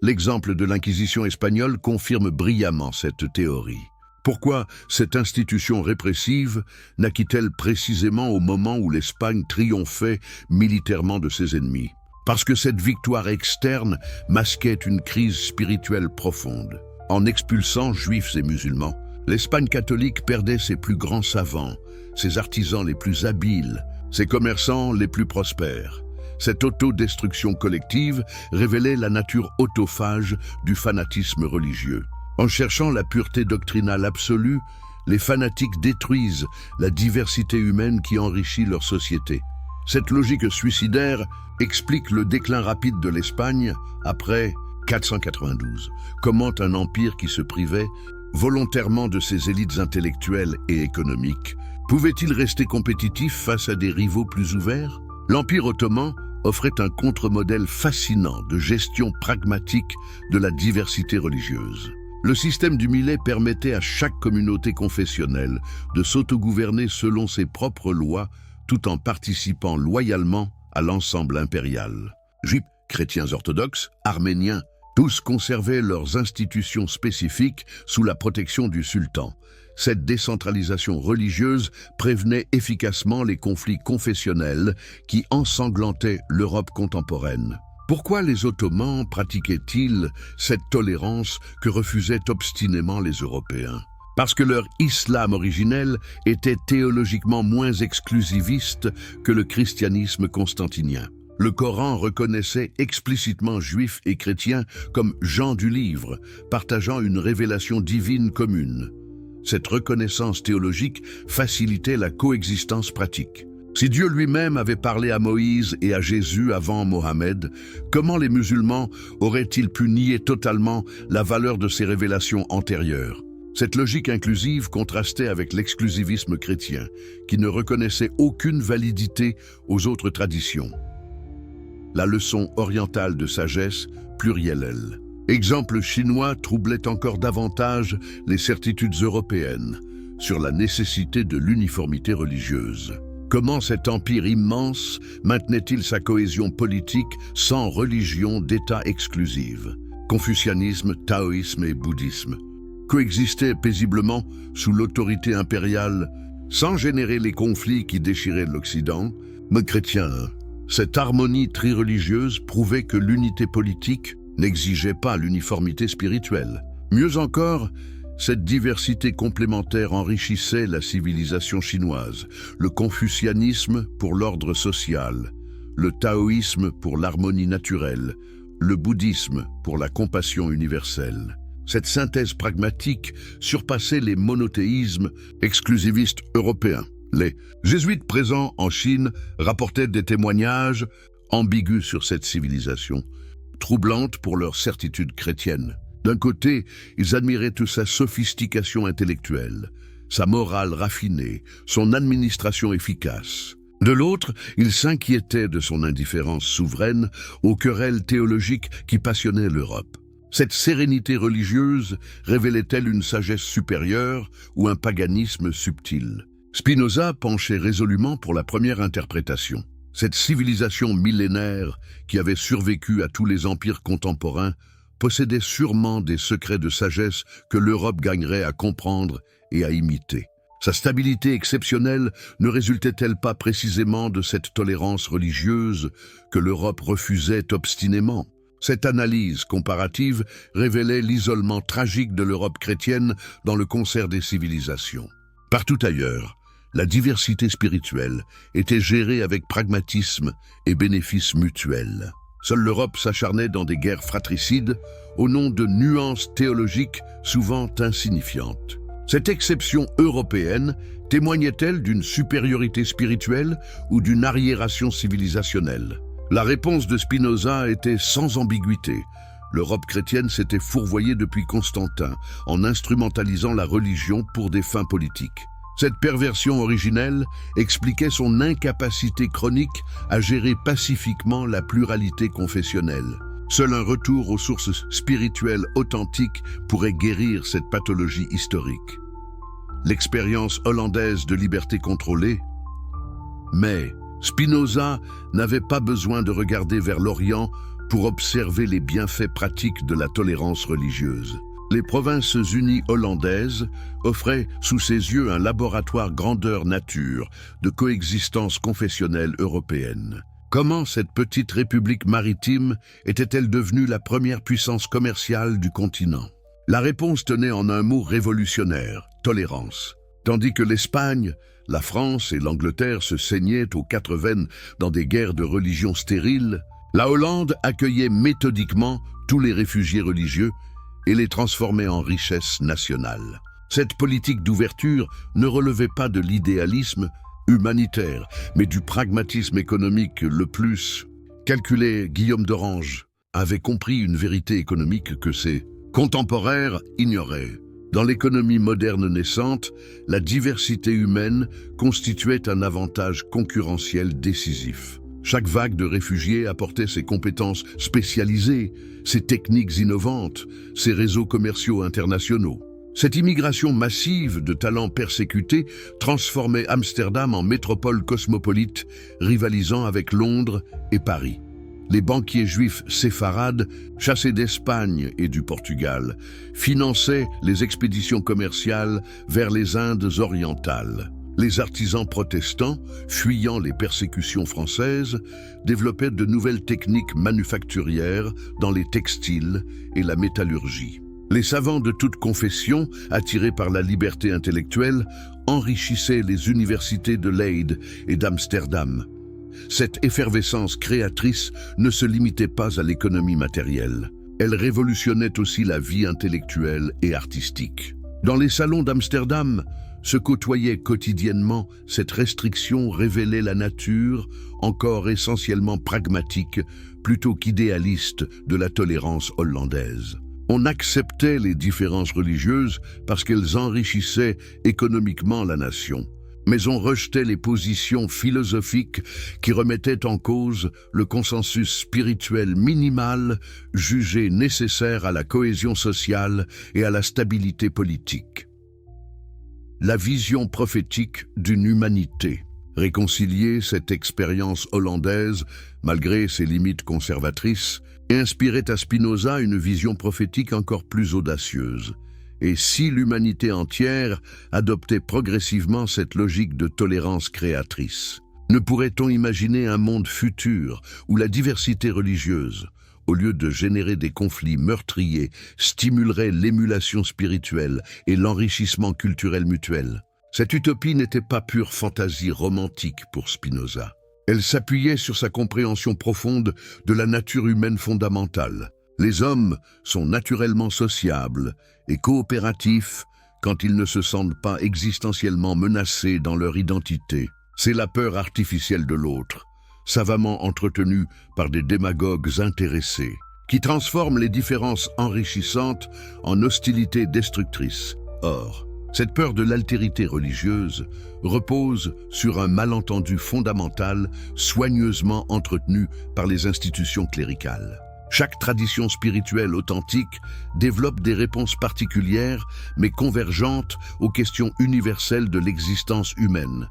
L'exemple de l'Inquisition espagnole confirme brillamment cette théorie. Pourquoi cette institution répressive naquit-elle précisément au moment où l'Espagne triomphait militairement de ses ennemis? Parce que cette victoire externe masquait une crise spirituelle profonde. En expulsant juifs et musulmans, l'Espagne catholique perdait ses plus grands savants, ses artisans les plus habiles, ses commerçants les plus prospères. Cette autodestruction collective révélait la nature autophage du fanatisme religieux. En cherchant la pureté doctrinale absolue, les fanatiques détruisent la diversité humaine qui enrichit leur société. Cette logique suicidaire explique le déclin rapide de l'Espagne après 492. Comment un empire qui se privait volontairement de ses élites intellectuelles et économiques pouvait-il rester compétitif face à des rivaux plus ouverts? L'Empire ottoman offrait un contre-modèle fascinant de gestion pragmatique de la diversité religieuse. Le système du Millet permettait à chaque communauté confessionnelle de s'autogouverner selon ses propres lois tout en participant loyalement à l'ensemble impérial. Juifs, chrétiens orthodoxes, arméniens, tous conservaient leurs institutions spécifiques sous la protection du sultan. Cette décentralisation religieuse prévenait efficacement les conflits confessionnels qui ensanglantaient l'Europe contemporaine. Pourquoi les Ottomans pratiquaient-ils cette tolérance que refusaient obstinément les Européens? Parce que leur islam originel était théologiquement moins exclusiviste que le christianisme constantinien. Le Coran reconnaissait explicitement juifs et chrétiens comme gens du livre, partageant une révélation divine commune. Cette reconnaissance théologique facilitait la coexistence pratique. Si Dieu lui-même avait parlé à Moïse et à Jésus avant Mohammed, comment les musulmans auraient-ils pu nier totalement la valeur de ces révélations antérieures? Cette logique inclusive contrastait avec l'exclusivisme chrétien, qui ne reconnaissait aucune validité aux autres traditions. La leçon orientale de sagesse, plurielle. Exemple chinois troublait encore davantage les certitudes européennes sur la nécessité de l'uniformité religieuse. Comment cet empire immense maintenait-il sa cohésion politique sans religion d'État exclusive? Confucianisme, taoïsme et bouddhisme coexistaient paisiblement sous l'autorité impériale sans générer les conflits qui déchiraient l'Occident. Mais chrétiens, cette harmonie trireligieuse prouvait que l'unité politique n'exigeait pas l'uniformité spirituelle. Mieux encore, cette diversité complémentaire enrichissait la civilisation chinoise, le confucianisme pour l'ordre social, le taoïsme pour l'harmonie naturelle, le bouddhisme pour la compassion universelle. Cette synthèse pragmatique surpassait les monothéismes exclusivistes européens. Les jésuites présents en Chine rapportaient des témoignages ambigus sur cette civilisation, troublante pour leur certitude chrétienne. D'un côté, ils admiraient toute sa sophistication intellectuelle, sa morale raffinée, son administration efficace. De l'autre, ils s'inquiétaient de son indifférence souveraine aux querelles théologiques qui passionnaient l'Europe. Cette sérénité religieuse révélait-elle une sagesse supérieure ou un paganisme subtil? Spinoza penchait résolument pour la première interprétation. Cette civilisation millénaire qui avait survécu à tous les empires contemporains possédait sûrement des secrets de sagesse que l'Europe gagnerait à comprendre et à imiter. Sa stabilité exceptionnelle ne résultait-elle pas précisément de cette tolérance religieuse que l'Europe refusait obstinément? Cette analyse comparative révélait l'isolement tragique de l'Europe chrétienne dans le concert des civilisations. Partout ailleurs, La diversité spirituelle était gérée avec pragmatisme et bénéfice mutuel. Seule l'Europe s'acharnait dans des guerres fratricides au nom de nuances théologiques souvent insignifiantes. Cette exception européenne témoignait-elle d'une supériorité spirituelle ou d'une arriération civilisationnelle? La réponse de Spinoza était sans ambiguïté. L'Europe chrétienne s'était fourvoyée depuis Constantin en instrumentalisant la religion pour des fins politiques. Cette perversion originelle expliquait son incapacité chronique à gérer pacifiquement la pluralité confessionnelle. Seul un retour aux sources spirituelles authentiques pourrait guérir cette pathologie historique. L'expérience hollandaise de liberté contrôlée. Mais Spinoza n'avait pas besoin de regarder vers l'Orient pour observer les bienfaits pratiques de la tolérance religieuse. Les Provinces-Unies hollandaises offraient sous ses yeux un laboratoire grandeur nature de coexistence confessionnelle européenne. Comment cette petite république maritime était-elle devenue la première puissance commerciale du continent? La réponse tenait en un mot révolutionnaire, tolérance. Tandis que l'Espagne, la France et l'Angleterre se saignaient aux quatre veines dans des guerres de religion stériles, la Hollande accueillait méthodiquement tous les réfugiés religieux et les transformait en richesse nationale. Cette politique d'ouverture ne relevait pas de l'idéalisme humanitaire, mais du pragmatisme économique le plus calculé. Guillaume d'Orange avait compris une vérité économique que ses contemporains ignoraient. Dans l'économie moderne naissante, la diversité humaine constituait un avantage concurrentiel décisif. Chaque vague de réfugiés apportait ses compétences spécialisées, ses techniques innovantes, ses réseaux commerciaux internationaux. Cette immigration massive de talents persécutés transformait Amsterdam en métropole cosmopolite, rivalisant avec Londres et Paris. Les banquiers juifs séfarades, chassés d'Espagne et du Portugal, finançaient les expéditions commerciales vers les Indes orientales. Les artisans protestants, fuyant les persécutions françaises, développaient de nouvelles techniques manufacturières dans les textiles et la métallurgie. Les savants de toute confession, attirés par la liberté intellectuelle, enrichissaient les universités de Leyde et d'Amsterdam. Cette effervescence créatrice ne se limitait pas à l'économie matérielle. Elle révolutionnait aussi la vie intellectuelle et artistique. Dans les salons d'Amsterdam, se côtoyait quotidiennement cette restriction révélait la nature, encore essentiellement pragmatique, plutôt qu'idéaliste de la tolérance hollandaise. On acceptait les différences religieuses parce qu'elles enrichissaient économiquement la nation. Mais on rejetait les positions philosophiques qui remettaient en cause le consensus spirituel minimal jugé nécessaire à la cohésion sociale et à la stabilité politique. La vision prophétique d'une humanité. Réconcilier cette expérience hollandaise, malgré ses limites conservatrices, inspirait à Spinoza une vision prophétique encore plus audacieuse. Et si l'humanité entière adoptait progressivement cette logique de tolérance créatrice, ne pourrait-on imaginer un monde futur où la diversité religieuse, au lieu de générer des conflits meurtriers, stimulerait l'émulation spirituelle et l'enrichissement culturel mutuel? Cette utopie n'était pas pure fantaisie romantique pour Spinoza. Elle s'appuyait sur sa compréhension profonde de la nature humaine fondamentale. Les hommes sont naturellement sociables et coopératifs quand ils ne se sentent pas existentiellement menacés dans leur identité. C'est la peur artificielle de l'autre, savamment entretenue par des démagogues intéressés, qui transforment les différences enrichissantes en hostilités destructrices. Or, cette peur de l'altérité religieuse repose sur un malentendu fondamental soigneusement entretenu par les institutions cléricales. Chaque tradition spirituelle authentique développe des réponses particulières mais convergentes aux questions universelles de l'existence humaine.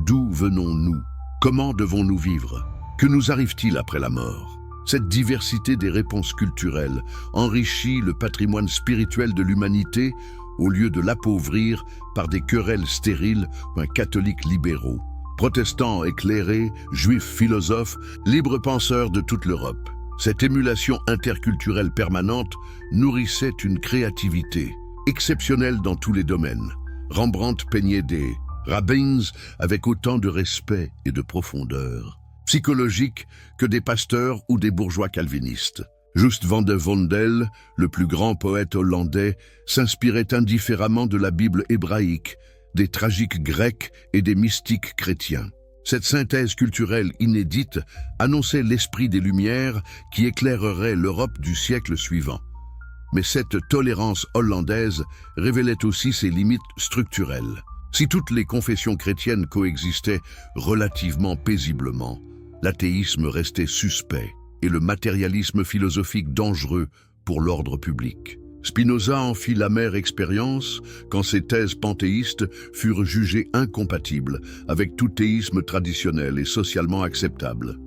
D'où venons-nous? Comment devons-nous vivre? Que nous arrive-t-il après la mort? Cette diversité des réponses culturelles enrichit le patrimoine spirituel de l'humanité au lieu de l'appauvrir par des querelles stériles ou catholiques libéraux, protestants éclairés, juifs philosophes, libres penseurs de toute l'Europe. Cette émulation interculturelle permanente nourrissait une créativité exceptionnelle dans tous les domaines. Rembrandt peignait des rabbins avec autant de respect et de profondeur, psychologique que des pasteurs ou des bourgeois calvinistes. Just van de Vondel, le plus grand poète hollandais, s'inspirait indifféremment de la Bible hébraïque, des tragiques grecs et des mystiques chrétiens. Cette synthèse culturelle inédite annonçait l'esprit des Lumières qui éclairerait l'Europe du siècle suivant. Mais cette tolérance hollandaise révélait aussi ses limites structurelles. Si toutes les confessions chrétiennes coexistaient relativement paisiblement, l'athéisme restait suspect et le matérialisme philosophique dangereux pour l'ordre public. Spinoza en fit l'amère expérience quand ses thèses panthéistes furent jugées incompatibles avec tout théisme traditionnel et socialement acceptable.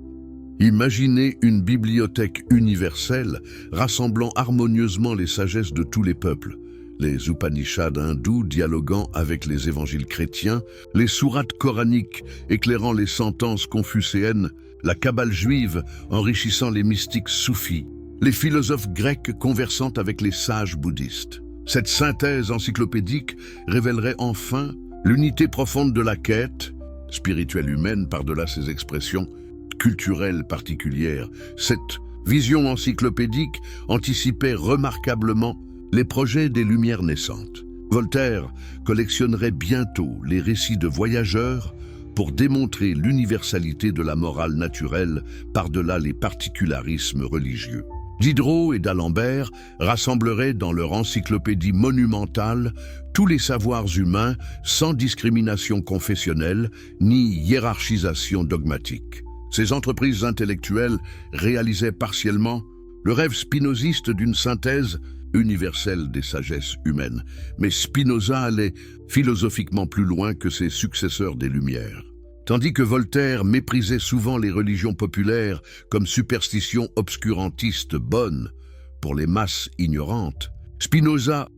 Imaginez une bibliothèque universelle rassemblant harmonieusement les sagesses de tous les peuples, les Upanishads hindous dialoguant avec les évangiles chrétiens, les sourates coraniques éclairant les sentences confucéennes, la Kabbale juive enrichissant les mystiques soufis, les philosophes grecs conversant avec les sages bouddhistes. Cette synthèse encyclopédique révélerait enfin l'unité profonde de la quête, spirituelle humaine par-delà ses expressions culturelles particulières. Cette vision encyclopédique anticipait remarquablement les projets des Lumières naissantes. Voltaire collectionnerait bientôt les récits de voyageurs pour démontrer l'universalité de la morale naturelle par-delà les particularismes religieux. Diderot et d'Alembert rassembleraient dans leur encyclopédie monumentale tous les savoirs humains sans discrimination confessionnelle ni hiérarchisation dogmatique. Ces entreprises intellectuelles réalisaient partiellement le rêve spinoziste d'une synthèse universelle des sagesses humaines. Mais Spinoza allait philosophiquement plus loin que ses successeurs des Lumières. Tandis que Voltaire méprisait souvent les religions populaires comme superstitions obscurantistes bonnes pour les masses ignorantes, Spinoza